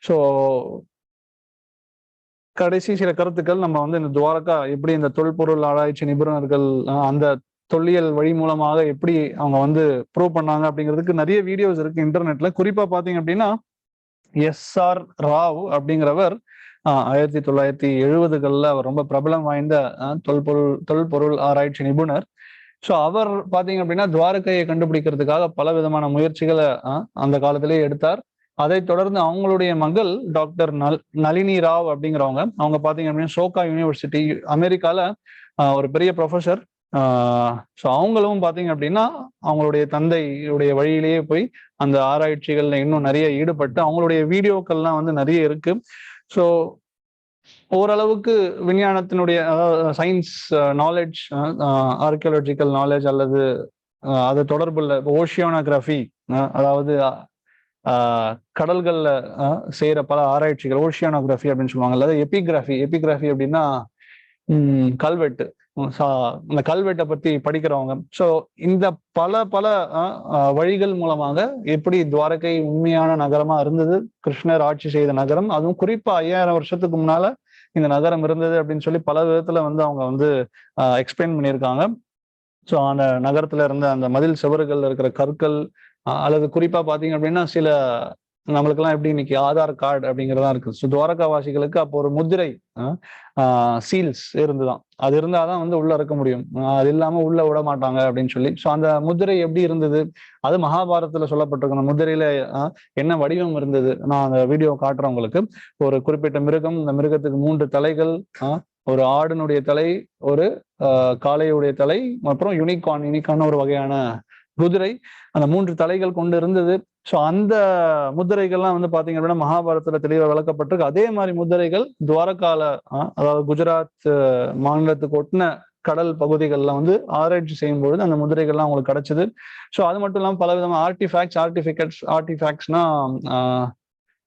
ஸோ கடைசி சில கருத்துக்கள் நம்ம வந்து இந்த துவாரகா எப்படி இந்த தொல்பொருள் ஆராய்ச்சி நிபுணர்கள் அந்த தொல்லியல் வழி மூலமாக எப்படி அவங்க வந்து ப்ரூவ் பண்ணாங்க அப்படிங்கிறதுக்கு நிறைய வீடியோஸ் இருக்கு இன்டர்நெட்ல. குறிப்பா பாத்தீங்க அப்படின்னா SR ராவ் அப்படிங்கிறவர் 1970களில் அவர் ரொம்ப பிரபலம் வாய்ந்த தொல்பொருள் ஆராய்ச்சி நிபுணர். ஸோ அவர் பாத்தீங்க அப்படின்னா துவாரகையை கண்டுபிடிக்கிறதுக்காக பல விதமான முயற்சிகளை அந்த காலத்திலேயே எடுத்தார். அதை தொடர்ந்து அவங்களுடைய மகள் டாக்டர் நளினி ராவ் அப்படிங்கிறவங்க, அவங்க பாத்தீங்க அப்படின்னா சோகா யூனிவர்சிட்டி அமெரிக்கால ஒரு பெரிய ப்ரொஃபஸர். ஸோ அவங்களும் பாத்தீங்க அப்படின்னா அவங்களுடைய தந்தையுடைய வழியிலேயே போய் அந்த ஆராய்ச்சிகள்ல இன்னும் நிறைய ஈடுபட்டு அவங்களுடைய வீடியோக்கள்லாம் வந்து நிறைய இருக்கு. ஸோ ஓரளவுக்கு விஞ்ஞானத்தினுடைய சயின்ஸ் நாலேஜ், ஆர்கியாலஜிக்கல் நாலேஜ் அல்லது அது தொடர்புள்ள ஓஷியானோகிராஃபி, அதாவது கடல்கள்ல செய்யற பல ஆராய்ச்சிகள் ஓஷியானோகிராஃபி அப்படின்னு சொல்லுவாங்க. அல்லது எபிகிராஃபி அப்படின்னா கல்வெட்டு, இந்த கல்வெட்டை பத்தி படிக்கிறவங்க. ஸோ இந்த பல வழிகள் மூலமாக எப்படி துவாரகை உண்மையான நகரமா இருந்தது, கிருஷ்ணர் ஆட்சி செய்த நகரம், அதுவும் குறிப்பா 5000 வருஷத்துக்கு முன்னால இந்த நகரம் இருந்தது அப்படின்னு சொல்லி பல விதத்துல வந்து அவங்க வந்து எக்ஸ்பிளைன் பண்ணியிருக்காங்க. ஸோ அந்த நகரத்துல இருந்த அந்த மதில் சுவர்கள் இருக்கிற கற்கள், அல்லது குறிப்பா பாத்தீங்க அப்படின்னா சில நம்மளுக்கெல்லாம் எப்படி இன்னைக்கு ஆதார் கார்டு அப்படிங்கிறதா இருக்கு. ஸோ துவாரகாவாசிகளுக்கு அப்போ ஒரு முத்திரை சீல்ஸ் இருந்துதான். அது இருந்தாதான் வந்து உள்ள இருக்க முடியும். அது இல்லாம உள்ள விட மாட்டாங்க அப்படின்னு சொல்லி. ஸோ அந்த முத்திரை எப்படி இருந்தது, அது மகாபாரதத்துல சொல்லப்பட்டிருக்கு. அந்த முத்திரையில என்ன வடிவம் இருந்தது, நான் அந்த வீடியோ காட்டுறேன் உங்களுக்கு. ஒரு குறிப்பிட்ட மிருகம், இந்த மிருகத்துக்கு 3 தலைகள், ஒரு ஆடினுடைய தலை, ஒரு காளையுடைய தலை, அப்புறம் யூனிகார்ன் ஒரு வகையான குதிரை, அந்த 3 தலைகள் கொண்டு இருந்தது. ஸோ அந்த முத்திரைகள்லாம் வந்து பாத்தீங்க அப்படின்னா மகாபாரதத்துல தெளிவாக விளக்கப்பட்டிருக்கு. அதே மாதிரி முத்திரைகள் துவாரகால அதாவது குஜராத் மாநிலத்துக்கு ஒட்டின கடல் பகுதிகளில் வந்து ஆராய்ச்சி செய்யும் பொழுது அந்த முதிரைகள்லாம் அவங்களுக்கு கிடைச்சது. ஸோ அது மட்டும் இல்லாமல் பல விதமான ஆர்டிஃபேக்ட்ஸ்னா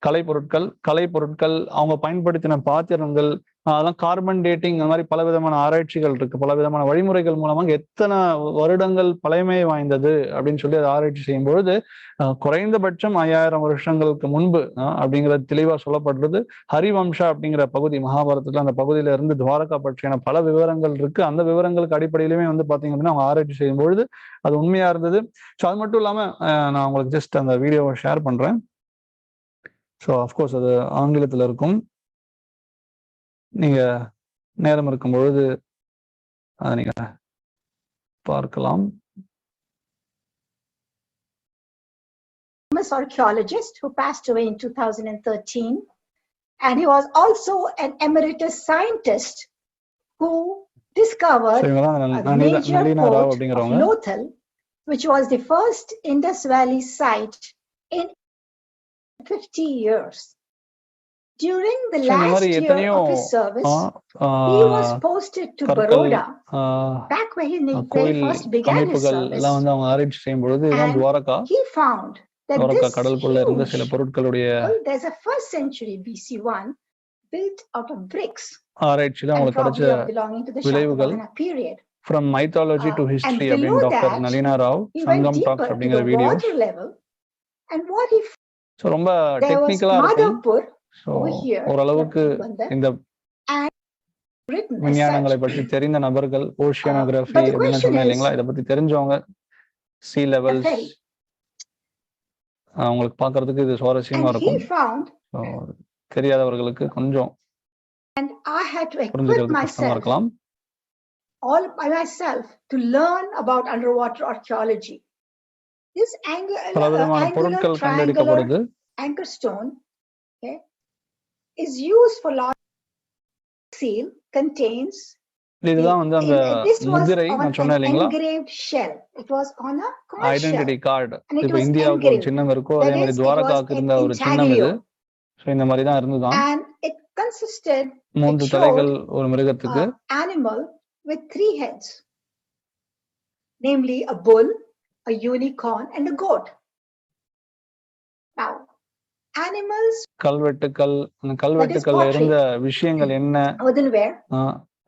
கலைப்பொருட்கள், அவங்க பயன்படுத்தின பாத்திரங்கள், அதெல்லாம் கார்பன் டேட்டிங், அந்த மாதிரி பல விதமான ஆராய்ச்சிகள் இருக்கு. பல விதமான வழிமுறைகள் மூலமாக எத்தனை வருடங்கள் பழமை வாய்ந்தது அப்படின்னு சொல்லி அதை ஆராய்ச்சி செய்யும் பொழுது குறைந்தபட்சம் 5000 வருஷங்களுக்கு முன்பு அப்படிங்கிறது தெளிவா சொல்லப்படுறது. ஹரிவம்சா அப்படிங்கிற பகுதி மகாபாரதத்துல, அந்த பகுதியில இருந்து துவாரகா பற்றியான பல விவரங்கள் இருக்கு. அந்த விவரங்களுக்கு அடிப்படையிலுமே வந்து பாத்தீங்க அப்படின்னா அவங்க ஆராய்ச்சி செய்யும் பொழுது அது உண்மையா இருந்தது. ஸோ அது மட்டும் இல்லாம நான் உங்களுக்கு ஜஸ்ட் அந்த வீடியோவை ஷேர் பண்றேன். ஸோ அஃப்கோர்ஸ் அது ஆங்கிலத்தில் இருக்கும். நீங்க நேரம் இருக்கும் பொழுது அதை நீங்க பார்க்கலாம். Famous archaeologist who passed away in 2013, and he was also an emeritus scientist who discovered a major port of Lothal, which was the first Indus Valley site in 50 years. During the last year of his service, he was posted to Baroda, back when he very first began his service, and he found that this huge, there's a 1st century BC1 built out of bricks and probably belonging to the Shatavahana period. From mythology to history, and below that, Nalina Rao, he went deeper to the water level, and what he found, so romba technical Madhapur over here, ஓரளவுக்கு இந்த விஞ்ஞானங்களை பற்றி தெரிந்த நபர்கள், ஓஷியானோகிராஃபி அப்படின்னு சொன்னேன் இல்லைங்களா, இதை பத்தி தெரிஞ்சவங்க, சீ லெவல்ஸ், அவங்களுக்கு பார்க்கறதுக்கு இது சுவாரஸ்யமா இருக்கும். தெரியாதவர்களுக்கு கொஞ்சம் புரிஞ்சுக்கிறது கஷ்டமா இருக்கலாம். All by myself to learn about underwater archaeology. This angular triangular anchor stone, okay, is used for large seal, contains இதுதான் வந்து அந்த முத்திரை நான் சொன்னேன் இல்லைங்களா, engraved shell. It was on a conch identity card. இப்போ இந்தியாவுக்கு ஒரு சின்னம் இருக்கோ அதே மாதிரி துவாரகாவுக்கு இருந்த ஒரு சின்னம் இது. சோ இந்த மாதிரி தான் இருந்துதான். And it consisted 3 தலைகள் ஒரு மிருகத்துக்கு, animal with 3 heads, namely a bull, a unicorn, and a goat. Now, animals, கல்வெட்டுக்கள்ல இருந்த விஷயங்கள் என்ன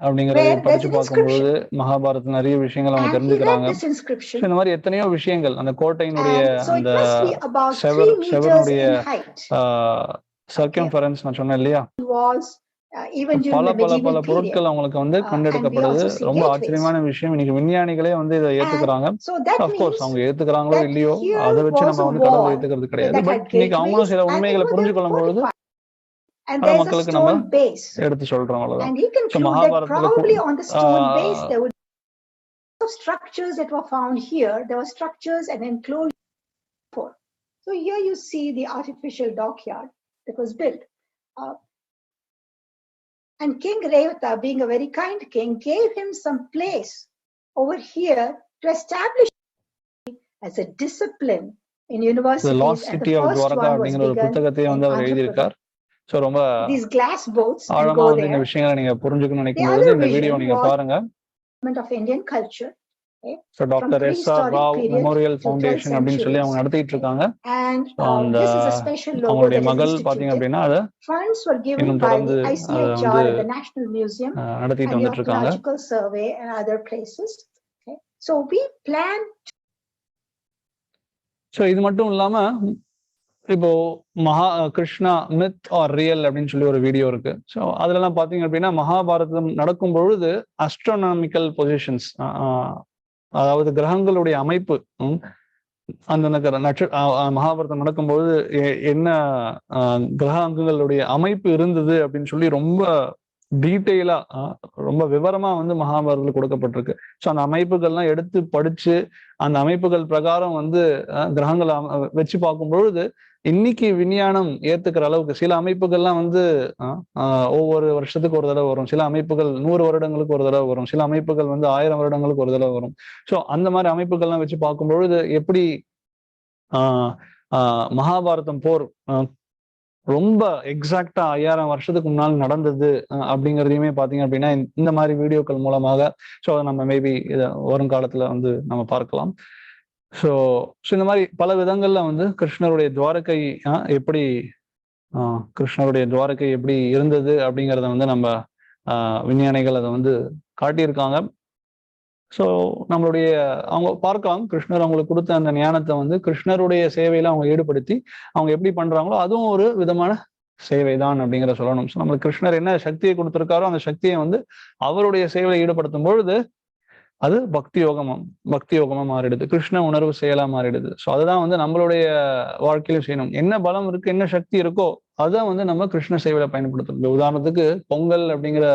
அப்படிங்கறத படிச்சு பார்க்கும்போது மகாபாரத நிறைய விஷயங்கள் அவங்க தெரிஞ்சுக்கிறாங்க. இந்த மாதிரி எத்தனையோ விஷயங்கள் அந்த கோட்டையினுடைய அந்த செவருடைய சர்க்கம்ஃபரன்ஸ் நான் சொன்னேன் இல்லையா, பல பொருட்கள் அவங்களுக்கு வந்து கண்டெடுக்கப்படுது. ரொம்ப ஆச்சரியமான விஷயம். இன்னைக்கு விஞ்ஞானிகளே வந்து இதை ஏத்துக்கிறாங்க. அப்கோர்ஸ் அவங்க ஏத்துக்கிறாங்களோ இல்லையோ அதை வச்சு நம்ம வந்து கடவுளை ஏத்துக்கிறது கிடையாது. பட் இன்னைக்கு அவங்களும் சில உண்மைகளை புரிஞ்சு கொள்ளும் பொழுது மக்களுக்கு நம்ம எடுத்து சொல்றோம். அவ்வளவுதான். மகாபாரதத்துல structures that were found here, there were structures and enclosure. So here you see the artificial dockyard that was built. And King Revata, being a very kind king, gave him some place over here to establish as a discipline in universities. The Lost City of Dwarka அப்படிங்கிற ஒரு புத்தகத்தை வந்து அவர் எழுதியிருக்கார். சோ ரொம்ப these glass boats ஆழமா வந்து இந்த விஷயங்களை நீங்க புரிஞ்சுக்கணும்னு நினைக்கும்போது இந்த வீடியோ நீங்க பாருங்க. of Indian culture. So Dr. S.R. Rao Memorial Foundation அப்படின்னு சொல்லி அவங்க நடத்திட்டு இருக்காங்க. அந்த அவங்களுடைய மகள் பாத்தீங்க அப்படின்னா அதை இன்னும் தொடர்ந்து நடத்திட்டு வந்துட்டு இருக்காங்க. ஸோ இது மட்டும் இல்லாம இப்போ கிருஷ்ணா மித் ஆர் ரியல் அப்படின்னு சொல்லி ஒரு வீடியோ இருக்கு. ஸோ அதுல எல்லாம் பாத்தீங்க அப்படின்னா மகாபாரதம் நடக்கும் பொழுது அஸ்ட்ரோனாமிக்கல் பொசிஷன்ஸ், அதாவது கிரகங்களுடைய அமைப்பு, அந்த மகாபாரதம் நடக்கும்போது என்ன கிரக அங்கங்களுடைய அமைப்பு இருந்தது அப்படின்னு சொல்லி ரொம்ப டீட்டெயிலா ரொம்ப விவரமா வந்து மகாபாரதத்துல கொடுக்கப்பட்டிருக்கு. ஸோ அந்த அமைப்புகள்லாம் எடுத்து படிச்சு அந்த அமைப்புகள் பிரகாரம் வந்து கிரகங்களை வச்சு பார்க்கும் பொழுது இன்னைக்கு விஞ்ஞானம் ஏத்துக்கிற அளவுக்கு சில அமைப்புகள்லாம் வந்து ஒவ்வொரு வருஷத்துக்கு ஒரு தடவை வரும், சில அமைப்புகள் 100 வருடங்களுக்கு ஒரு தடவை வரும், சில அமைப்புகள் வந்து 1000 வருடங்களுக்கு ஒரு தடவை வரும். ஸோ அந்த மாதிரி அமைப்புகள்லாம் வச்சு பார்க்கும் பொழுது எப்படி மகாபாரதம் போர் ரொம்ப எக்ஸாக்டா 5000 வருஷத்துக்கு முன்னால் நடந்தது அப்படிங்கிறதையுமே பாத்தீங்க அப்படின்னா இந்த மாதிரி வீடியோக்கள் மூலமாக ஸோ நம்ம மேபி இதை வருங்காலத்துல வந்து நம்ம பார்க்கலாம். ஸோ இந்த மாதிரி பல விதங்கள்ல வந்து கிருஷ்ணருடைய துவாரகை எப்படி கிருஷ்ணருடைய துவாரகை எப்படி இருந்தது அப்படிங்கிறத வந்து நம்ம விஞ்ஞானிகள் அதை வந்து காட்டியிருக்காங்க. ஸோ நம்மளுடைய அவங்க பார்க்கலாம் கிருஷ்ணர் அவங்களுக்கு கொடுத்த அந்த ஞானத்தை வந்து கிருஷ்ணருடைய சேவையில அவங்க ஈடுபடுத்தி அவங்க எப்படி பண்றாங்களோ அதுவும் ஒரு விதமான சேவை தான் அப்படிங்கிற சொல்லணும். ஸோ நம்மளுக்கு கிருஷ்ணர் என்ன சக்தியை கொடுத்திருக்காரோ அந்த சக்தியை வந்து அவருடைய சேவையில ஈடுபடுத்தும் பொழுது அது பக்தி யோகமா மாறிடுது, கிருஷ்ண உணர்வு செயலா மாறிடுது. ஸோ அதுதான் வந்து நம்மளுடைய வாழ்க்கையில செய்யணும். என்ன பலம் இருக்கு, என்ன சக்தி இருக்கோ அதான் வந்து நம்ம கிருஷ்ண சேவையில பயன்படுத்தணும். உதாரணத்துக்கு பொங்கல் அப்படிங்கிற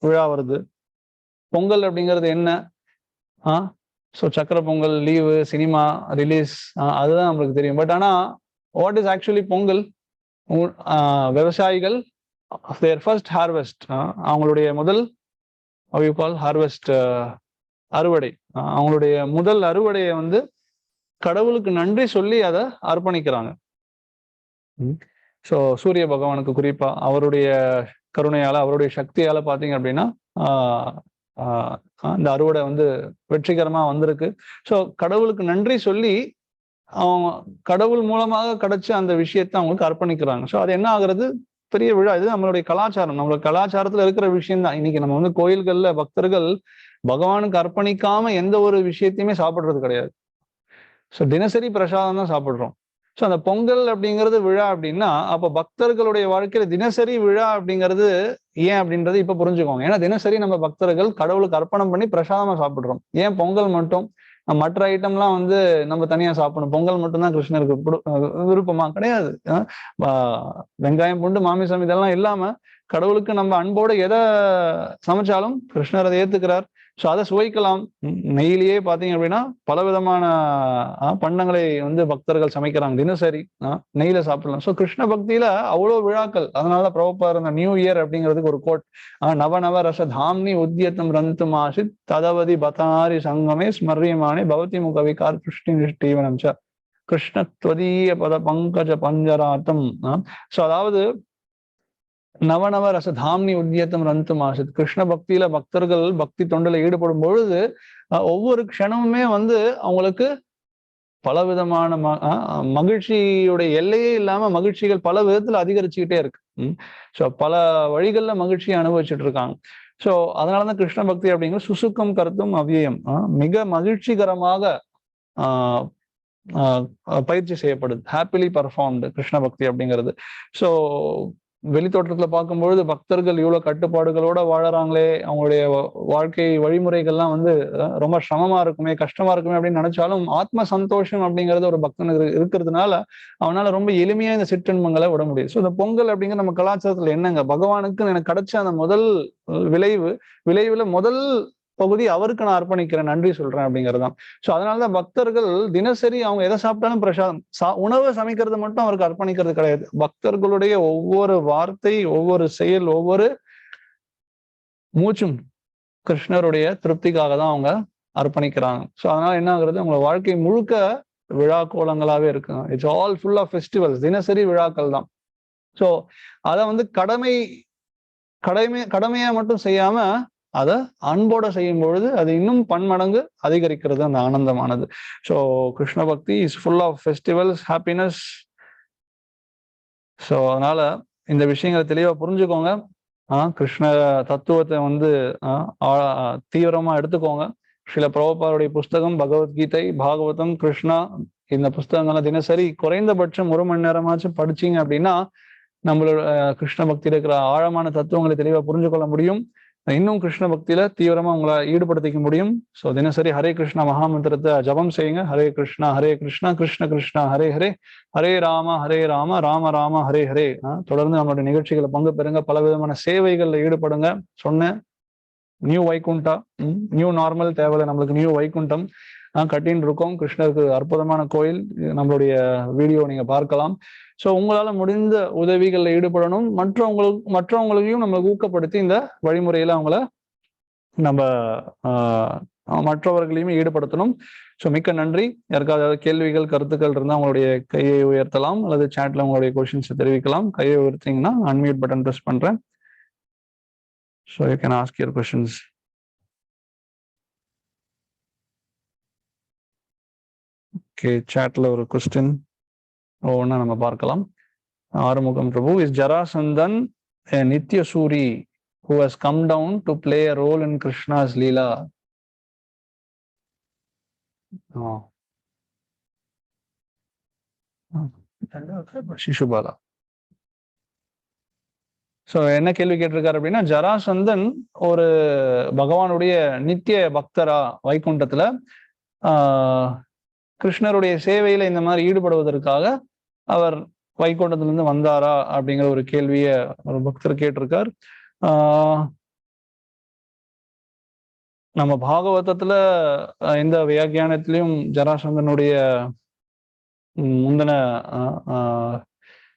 விழா வருது. பொங்கல் அப்படிங்கிறது என்ன? ஸோ சக்கர பொங்கல், லீவு, சினிமா ரிலீஸ், அதுதான் நம்மளுக்கு தெரியும். பட் ஆனா வாட் இஸ் ஆக்சுவலி பொங்கல்? விவசாயிகள் தேர் ஃபர்ஸ்ட் ஹார்வெஸ்ட், அவங்களுடைய முதல் ஹார்வெஸ்ட் அறுவடை, அவங்களுடைய முதல் அறுவடையை வந்து கடவுளுக்கு நன்றி சொல்லி அதை அர்ப்பணிக்கிறாங்க. ஸோ சூரிய பகவானுக்கு குறிப்பா அவருடைய கருணையால அவருடைய சக்தியால பாத்தீங்க அப்படின்னா இந்த அறுவடை வந்து வெற்றிகரமா வந்திருக்கு. ஸோ கடவுளுக்கு நன்றி சொல்லி அவங்க கடவுள் மூலமாக கிடைச்ச அந்த விஷயத்தை அவங்களுக்கு அர்ப்பணிக்கிறாங்க. ஸோ அது என்ன ஆகுறது? பெரிய விழா. இது நம்மளுடைய கலாச்சாரம், நம்மளோட கலாச்சாரத்துல இருக்கிற விஷயம் தான். இன்னைக்கு நம்ம வந்து கோயில்கள்ல பக்தர்கள் பகவானுக்கு அர்ப்பணிக்காம எந்த ஒரு விஷயத்தையுமே சாப்பிடுறது கிடையாது. ஸோ தினசரி பிரசாதம் தான் சாப்பிடுறோம். ஸோ அந்த பொங்கல் அப்படிங்கிறது விழா அப்படின்னா அப்போ பக்தர்களுடைய வாழ்க்கையில தினசரி விழா அப்படிங்கிறது ஏன் அப்படின்றது இப்ப புரிஞ்சுக்கோங்க. ஏன்னா தினசரி நம்ம பக்தர்கள் கடவுளுக்கு அர்ப்பணம் பண்ணி பிரசாதமா சாப்பிடுறோம். ஏன் பொங்கல் மட்டும்? மற்ற ஐட்டம்லாம் வந்து நம்ம தனியா சாப்பிடணும், பொங்கல் மட்டும்தான் கிருஷ்ணருக்கு விருப்பமா? கிடையாது. வெங்காயம், பூண்டு, மாமிசம் இதெல்லாம் இல்லாம கடவுளுக்கு நம்ம அன்போட எதை சமைச்சாலும் கிருஷ்ணர் அதை ஏத்துக்கிறார். ஸோ அதை சுவைக்கலாம். நெய்யிலேயே பாத்தீங்க அப்படின்னா பல விதமான பண்டங்களை வந்து பக்தர்கள் சமைக்கிறாங்க தினசரி, நெய்யில சாப்பிடலாம். ஸோ கிருஷ்ண பக்தியில அவ்வளோ விழாக்கள். அதனால பிரபுபாதர் இந்த நியூ இயர் அப்படிங்கிறதுக்கு ஒரு கோட், நவ ரச தாம்னி உத்தியத்தம் ரந்து மாசித் ததவதி பதாரி சங்கமே ஸ்மரியமானே பவதி முகவிகார் கிருஷ்ணி நிஷ்டீவனம் ச கிருஷ்ணத்வதீய பத பங்கஜ பஞ்சராத்தம். ஸோ அதாவது நவ ரச தாம்னி உத்தியத்தம் ரந்து மாசித், கிருஷ்ண பக்தியில பக்தர்கள் பக்தி தொண்டில ஈடுபடும் பொழுது ஒவ்வொரு க்ஷணமுமே வந்து அவங்களுக்கு பலவிதமான மகிழ்ச்சியுடைய எல்லையே இல்லாம மகிழ்ச்சிகள் பல விதத்துல அதிகரிச்சுக்கிட்டே இருக்கு. ஸோ பல வழிகள்ல மகிழ்ச்சியை அனுபவிச்சுட்டு இருக்காங்க. ஸோ அதனாலதான் கிருஷ்ண பக்தி அப்படிங்கிறது சுசுக்கம் கருத்தும் அவ்வியம், மிக மகிழ்ச்சிகரமாக பயிற்சி செய்யப்படுது, ஹாப்பிலி பர்ஃபார்ம்டு கிருஷ்ண பக்தி அப்படிங்கிறது. ஸோ வெளித்தோட்டத்துல பார்க்கும்பொழுது பக்தர்கள் இவ்வளவு கட்டுப்பாடுகளோட வாழறாங்களே, அவங்களுடைய வாழ்க்கை வழிமுறைகள்லாம் வந்து ரொம்ப சிரமமா இருக்குமே, கஷ்டமா இருக்குமே அப்படின்னு நினைச்சாலும் ஆத்ம சந்தோஷம் அப்படிங்கிறது ஒரு பக்தனுக்கு இருக்கிறதுனால அவனால ரொம்ப எளிமையா இந்த சிற்றின்பங்களை விட முடியும். ஸோ இந்த பொங்கல் அப்படிங்கிற நம்ம கலாச்சாரத்துல என்னங்க, பகவானுக்கு எனக்கு கிடைச்ச அந்த முதல் விளைவுல முதல் பகுதி அவருக்கு நான் அர்ப்பணிக்கிறேன், நன்றி சொல்றேன் அப்படிங்கிறதுதான். ஸோ அதனாலதான் பக்தர்கள் தினசரி அவங்க எதை சாப்பிட்டாலும் பிரசாதம், உணவை சமைக்கிறது மட்டும் அவருக்கு அர்ப்பணிக்கிறது கிடையாது. பக்தர்களுடைய ஒவ்வொரு வார்த்தை, ஒவ்வொரு செயல், ஒவ்வொரு மூச்சும் கிருஷ்ணருடைய திருப்திக்காக தான் அவங்க அர்ப்பணிக்கிறாங்க. ஸோ அதனால என்ன ஆகுறது, அவங்க வாழ்க்கை முழுக்க விழா கோலங்களாவே இருக்குங்க. It's all full of festivals, தினசரி விழாக்கள் தான். ஸோ அதை வந்து கடமையா மட்டும் செய்யாம அதை அன்போட செய்யும் பொழுது அது இன்னும் பன்மடங்கு அதிகரிக்கிறது அந்த ஆனந்தமானது. So Krishna bhakti is full of festivals, happiness. So அதனால இந்த விஷயங்களை தெளிவா புரிஞ்சுக்கோங்க. கிருஷ்ண தத்துவத்தை வந்து தீவிரமா எடுத்துக்கோங்க. ஸ்ரீல பிரபுபாதருடைய புஸ்தகம் பகவத்கீதை, பாகவதம், கிருஷ்ணா, இந்த புஸ்தகங்களை தினசரி குறைந்தபட்சம் 1 மணி நேரமாச்சும் படிச்சீங்க அப்படின்னா நம்மளோட கிருஷ்ண பக்தியில இருக்கிற ஆழமான தத்துவங்களை தெளிவா புரிஞ்சு கொள்ள முடியும். இன்னும் கிருஷ்ண பக்தியில தீவிரமா உங்களை ஈடுபடுத்திக்க முடியும். ஸோ தினசரி ஹரே கிருஷ்ணா மகாமந்திரத்தை ஜபம் செய்யுங்க. ஹரே கிருஷ்ணா கிருஷ்ண கிருஷ்ணா ஹரே ஹரே, ஹரே ராம ராம ராம ஹரே ஹரே. தொடர்ந்து நம்மளுடைய நிகழ்ச்சிகளை பங்கு பெறுங்க. பல விதமான சேவைகள்ல ஈடுபடுங்க. சொன்னேன், நியூ வைகுண்டா, நியூ நார்மல் தேவையில்லை, நம்மளுக்கு நியூ வைகுண்டம் கட்டின்னு இருக்கோம். கிருஷ்ணருக்கு அற்புதமான கோயில். நம்மளுடைய வீடியோ நீங்க பார்க்கலாம். ஸோ உங்களால முடிந்த உதவிகள்ல ஈடுபடணும். மற்றவங்களையும் நம்ம ஊக்கப்படுத்தி இந்த வழிமுறையில அவங்கள நம்ம மற்றவர்களையும் ஈடுபடுத்தணும். ஸோ மிக்க நன்றி. யாருக்காவது கேள்விகள் கருத்துக்கள் இருந்தால் உங்களுடைய கையை உயர்த்தலாம், அல்லது சாட்ல உங்களுடைய கொஸ்டின்ஸை தெரிவிக்கலாம். கையை உயர்த்தீங்கன்னா அன்மியூட் பட்டன் ப்ரெஸ் பண்றேன். So you can ask your questions. Okay, சாட்ல ஒரு கொஸ்டின் ஒவ்வொன்றா நம்ம பார்க்கலாம். Arumugam Prabhu, is Jarasandhan a Nitya Suri who has come down to play a role in Krishna's Leela? Shishupala. So என்ன கேள்வி கேட்டிருக்காரு அப்படின்னா, ஜராசந்தன் ஒரு பகவானுடைய நித்திய பக்தரா வைகுண்டத்துல கிருஷ்ணருடைய சேவையில இந்த மாதிரி ஈடுபடுவதற்காக அவர் வைகுண்டத்திலிருந்து வந்தாரா அப்படிங்கிற ஒரு கேள்விய ஒரு பக்தர் கேட்டிருக்கார். நம்ம பாகவதத்துல இந்த வியாக்கியானத்திலையும் ஜராசந்தனுடைய முந்தின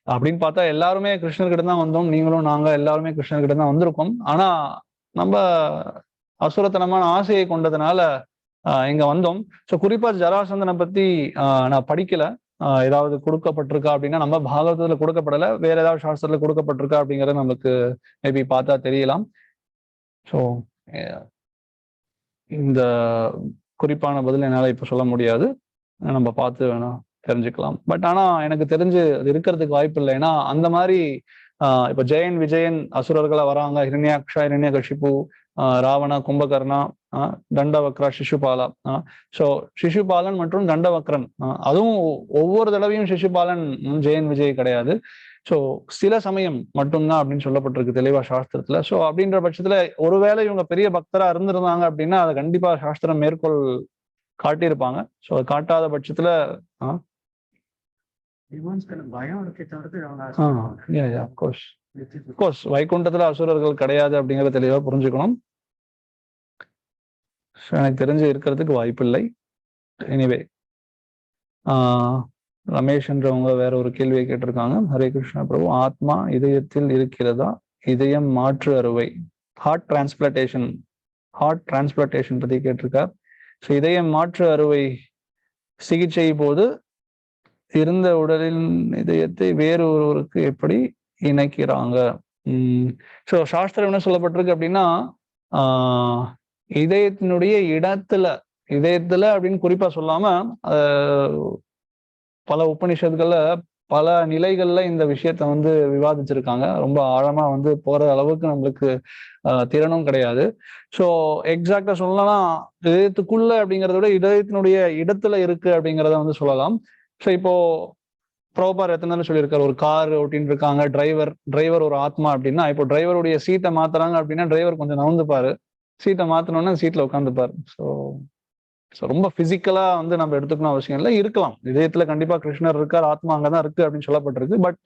அப்படின்னு பார்த்தா எல்லாருமே கிருஷ்ணர்கிட்ட தான் வந்தோம். நீங்களும் நாங்க எல்லாருமே கிருஷ்ணர்கிட்ட தான் வந்திருக்கோம். ஆனா நம்ம அசுரத்தனமான ஆசையை கொண்டதுனால இங்க வந்தோம். ஸோ குறிப்பா ஜராசந்தனை பத்தி நான் படிக்கல. ஏதாவது கொடுக்கப்பட்டிருக்கா அப்படின்னா நம்ம பாகவதத்துல கொடுக்கப்படலை, வேற ஏதாவது சாஸ்திரத்துல கொடுக்கப்பட்டிருக்கா அப்படிங்கறத நமக்கு மேபி பார்த்தா தெரியலாம். ஸோ இந்த குறிப்பான பதில் என்னால இப்ப சொல்ல முடியாது, நம்ம பார்த்து வேணா தெரிஞ்சுக்கலாம். பட் ஆனா எனக்கு தெரிஞ்சு அது இருக்கிறதுக்கு வாய்ப்பு இல்லை. ஏன்னா அந்த மாதிரி இப்ப ஜெயன் விஜயன் அசுரர்களா வராங்க. ஹிரண்யாக்ஷா, ஹிரண்யகஷிபு, ராவணா, கும்பகர்ணா, தண்டவக்ரா, சிசுபாலா. ஸோ சிசுபாலன் மற்றும் தண்டவக்ரன், அதுவும் ஒவ்வொரு தடவையும் சிசுபாலன் ஜெயன் விஜய் கிடையாது. ஸோ சில சமயம் மட்டும்தான் அப்படின்னு சொல்லப்பட்டிருக்கு தெளிவா சாஸ்திரத்துல. ஸோ அப்படின்ற பட்சத்துல ஒருவேளை இவங்க பெரிய பக்தரா இருந்திருந்தாங்க அப்படின்னா அதை கண்டிப்பா சாஸ்திரம் மேற்கோள் காட்டியிருப்பாங்க. ஸோ அது காட்டாத பட்சத்துல வைகுண்டத்துல அசுரர்கள் கிடையாது அப்படிங்கறத தெளிவா புரிஞ்சுக்கணும். எனக்கு தெரிஞ்சு இருக்கிறதுக்கு வாய்ப்பு இல்லை. எனிவே, ரமேஷ்ன்றவங்க வேற ஒரு கேள்வியை கேட்டிருக்காங்க. ஹரே கிருஷ்ணா பிரபு, ஆத்மா இதயத்தில் இருக்கிறதா? இதயம் மாற்று அறுவை, ஹார்ட் டிரான்ஸ்பிளான்டேஷன் பத்தி கேட்டிருக்கார். ஸோ இதயம் மாற்று அறுவை சிகிச்சை போது இருந்த உடலின் இதயத்தை வேறு ஒருவருக்கு எப்படி இணைக்கிறாங்க? ஸோ சாஸ்திரம் என்ன சொல்லப்பட்டிருக்கு அப்படின்னா, இதயத்தினுடைய இதயத்துல அப்படின்னு குறிப்பா சொல்லாம பல உபநிஷத்துகள்ல பல நிலைகள்ல இந்த விஷயத்த விவாதிச்சிருக்காங்க. ரொம்ப ஆழமா போற அளவுக்கு நம்மளுக்கு திறனும் கிடையாது. ஸோ எக்ஸாக்டா சொல்லலாம், இதயத்துக்குள்ள அப்படிங்கிறத விட இதயத்தினுடைய இடத்துல இருக்கு அப்படிங்கிறத சொல்லலாம். ஸோ இப்போ ப்ரோபார் எத்தனை சொல்லியிருக்காரு, ஒரு கார் ஓட்டின்னு இருக்காங்க, டிரைவர் ஒரு ஆத்மா அப்படின்னா, இப்போ டிரைவருடைய சீட்டை மாத்துறாங்க அப்படின்னா டிரைவர் கொஞ்சம் நவுந்துப்பாரு, சீட்டை மாத்தினோன்னா சீட்ல உட்காந்துப்பாரு. ஸோ ரொம்ப பிசிக்கலா நம்ம எடுத்துக்கணும் அவசியம் இல்லை. இருக்கலாம், இதயத்துல கண்டிப்பா கிருஷ்ணர் இருக்கார், ஆத்மா அங்கதான் இருக்கு அப்படின்னு சொல்லப்பட்டிருக்கு. பட்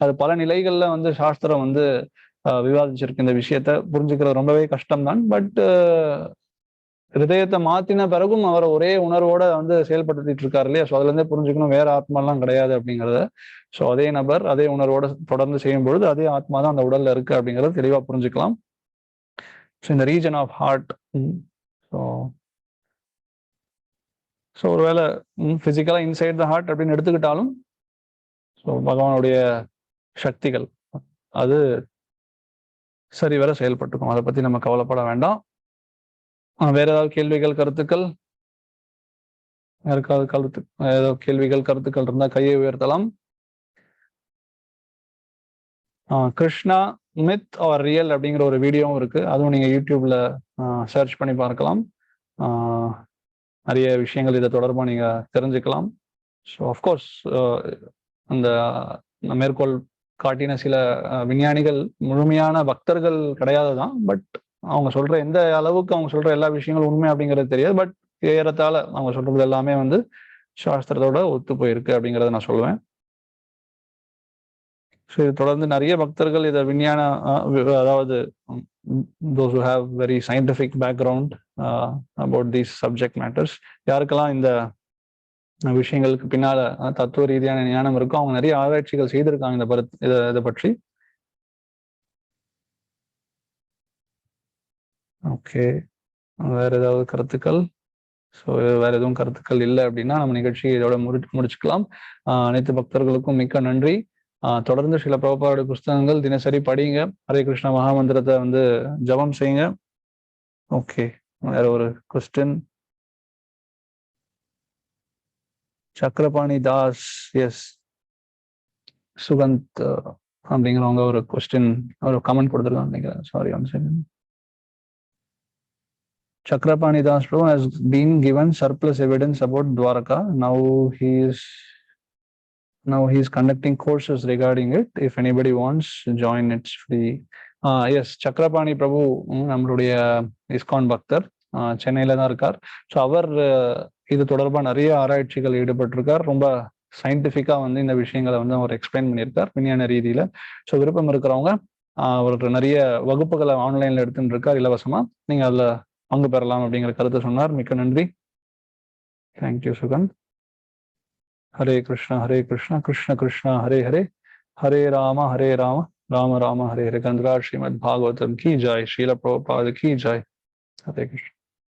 அது பல நிலைகள்ல சாஸ்திரம் விவாதிச்சிருக்கு. இந்த விஷயத்த புரிஞ்சுக்கிறது ரொம்பவே கஷ்டம்தான். பட் ஹிருதயத்தை மாத்தின பிறகும் அவர் ஒரே உணர்வோட செயல்படுத்திட்டு இருக்காரு இல்லையா? ஸோ அதுல இருந்தே புரிஞ்சுக்கணும் வேற ஆத்மாலாம் கிடையாது அப்படிங்கிறத. ஸோ அதே நபர் அதே உணர்வோட தொடர்ந்து செய்யும் பொழுது அதே ஆத்மா தான் அந்த உடல்ல இருக்கு அப்படிங்கறத தெளிவா புரிஞ்சுக்கலாம். ஸோ இந்த ரீஜன் ஆஃப் ஹார்ட், ஸோ ஒருவேளை பிசிக்கலா இன்சைட் த ஹார்ட் அப்படின்னு எடுத்துக்கிட்டாலும் ஸோ பகவானுடைய சக்திகள் அது சரிவர செயல்பட்டுக்கும். அதை பத்தி நம்ம கவலைப்பட வேண்டாம். வேற ஏதாவது கேள்விகள் கருத்துக்கள் யாருக்காவது ஏதோ கேள்விகள் கருத்துக்கள் இருந்தா கையை உயர்த்தலாம். கிருஷ்ணா மித் ஆர் ரியல் அப்படிங்கிற ஒரு வீடியோவும் இருக்கு, அதுவும் நீங்க யூடியூப்ல சர்ச் பண்ணி பார்க்கலாம். நிறைய விஷயங்கள் இதை தொடர்பா நீங்க தெரிஞ்சுக்கலாம். ஸோ அஃப்கோர்ஸ் அந்த மேற்கோள் காட்டின சில விஞ்ஞானிகள் முழுமையான பக்தர்கள் கிடையாது தான். பட் அவங்க சொல்ற எந்த அளவுக்கு அவங்க சொல்ற எல்லா விஷயங்களும் உண்மை அப்படிங்கிறது தெரியாது. பட் ஏறத்தாழ அவங்க சொல்றது எல்லாமே வந்து சாஸ்திரத்தோட ஒத்து போயிருக்கு அப்படிங்கறத நான் சொல்லுவேன். ஸோ இது தொடர்ந்து நிறைய பக்தர்கள் இதை விஞ்ஞான அதாவது those who have very scientific background about these subject matters, யாருக்கெல்லாம் இந்த விஷயங்களுக்கு பின்னால தத்துவ ரீதியான ஞானம் இருக்கும், அவங்க நிறைய ஆராய்ச்சிகள் செய்திருக்காங்க இதை பற்றி. ஓகே, வேற ஏதாவது கருத்துக்கள்? ஸோ வேற எதுவும் கருத்துக்கள் இல்லை அப்படின்னா நம்ம நிகழ்ச்சியை இதோட முடிச்சுக்கலாம். அனைத்து பக்தர்களுக்கும் மிக்க நன்றி. தொடர்ந்து சில பிரபுபாவுடைய புஸ்தகங்கள் தினசரி படிங்க. ஹரே கிருஷ்ண மகாமந்திரத்தை வந்து ஜபம் செய்யுங்க. ஓகே, வேற ஒரு கொஸ்டின். சக்கரபாணி தாஸ், எஸ் சுகந்த் அப்படிங்கிறவங்க ஒரு கொஸ்டின் ஒரு கமெண்ட் கொடுத்துருக்காங்க நினைக்கிறேன். Sorry, one second. Chakrapani Das Prabhu has been given surplus evidence about Dwaraka. Now he is conducting courses regarding it. If anybody wants to join, it's free. Yes, Chakrapani Prabhu நம்மளுடைய இஸ்கான் பக்தர், சென்னையில தான் இருக்கார். ஸோ அவர் இது தொடர்பாக நிறைய ஆராய்ச்சிகள் ஈடுபட்டிருக்கார். ரொம்ப சயின்டிஃபிக்கா வந்து இந்த விஷயங்களை வந்து அவர் எக்ஸ்பிளைன் பண்ணியிருக்கார் விஞ்ஞான ரீதியில. ஸோ விருப்பம் இருக்கிறவங்க அவருக்கு நிறைய வகுப்புகளை ஆன்லைன்ல எடுத்துட்டு இருக்கார் இலவசமா. நீங்க அதுல பங்கு பெறலாம் அப்படிங்கிற கருத்தை சொன்னார். மிக்க நன்றி. தேங்க்யூ சுகந்த். ஹரே கிருஷ்ணா கிருஷ்ண கிருஷ்ணா ஹரே ஹரே, ஹரே ராம ராம ராம ஹரே ஹரே. கந்தராஜ் ஸ்ரீமத் பாகவதம் கி ஜாய், ஸ்ரீல பிரபுபாத கி ஜாய். ஹரே கிருஷ்ணா.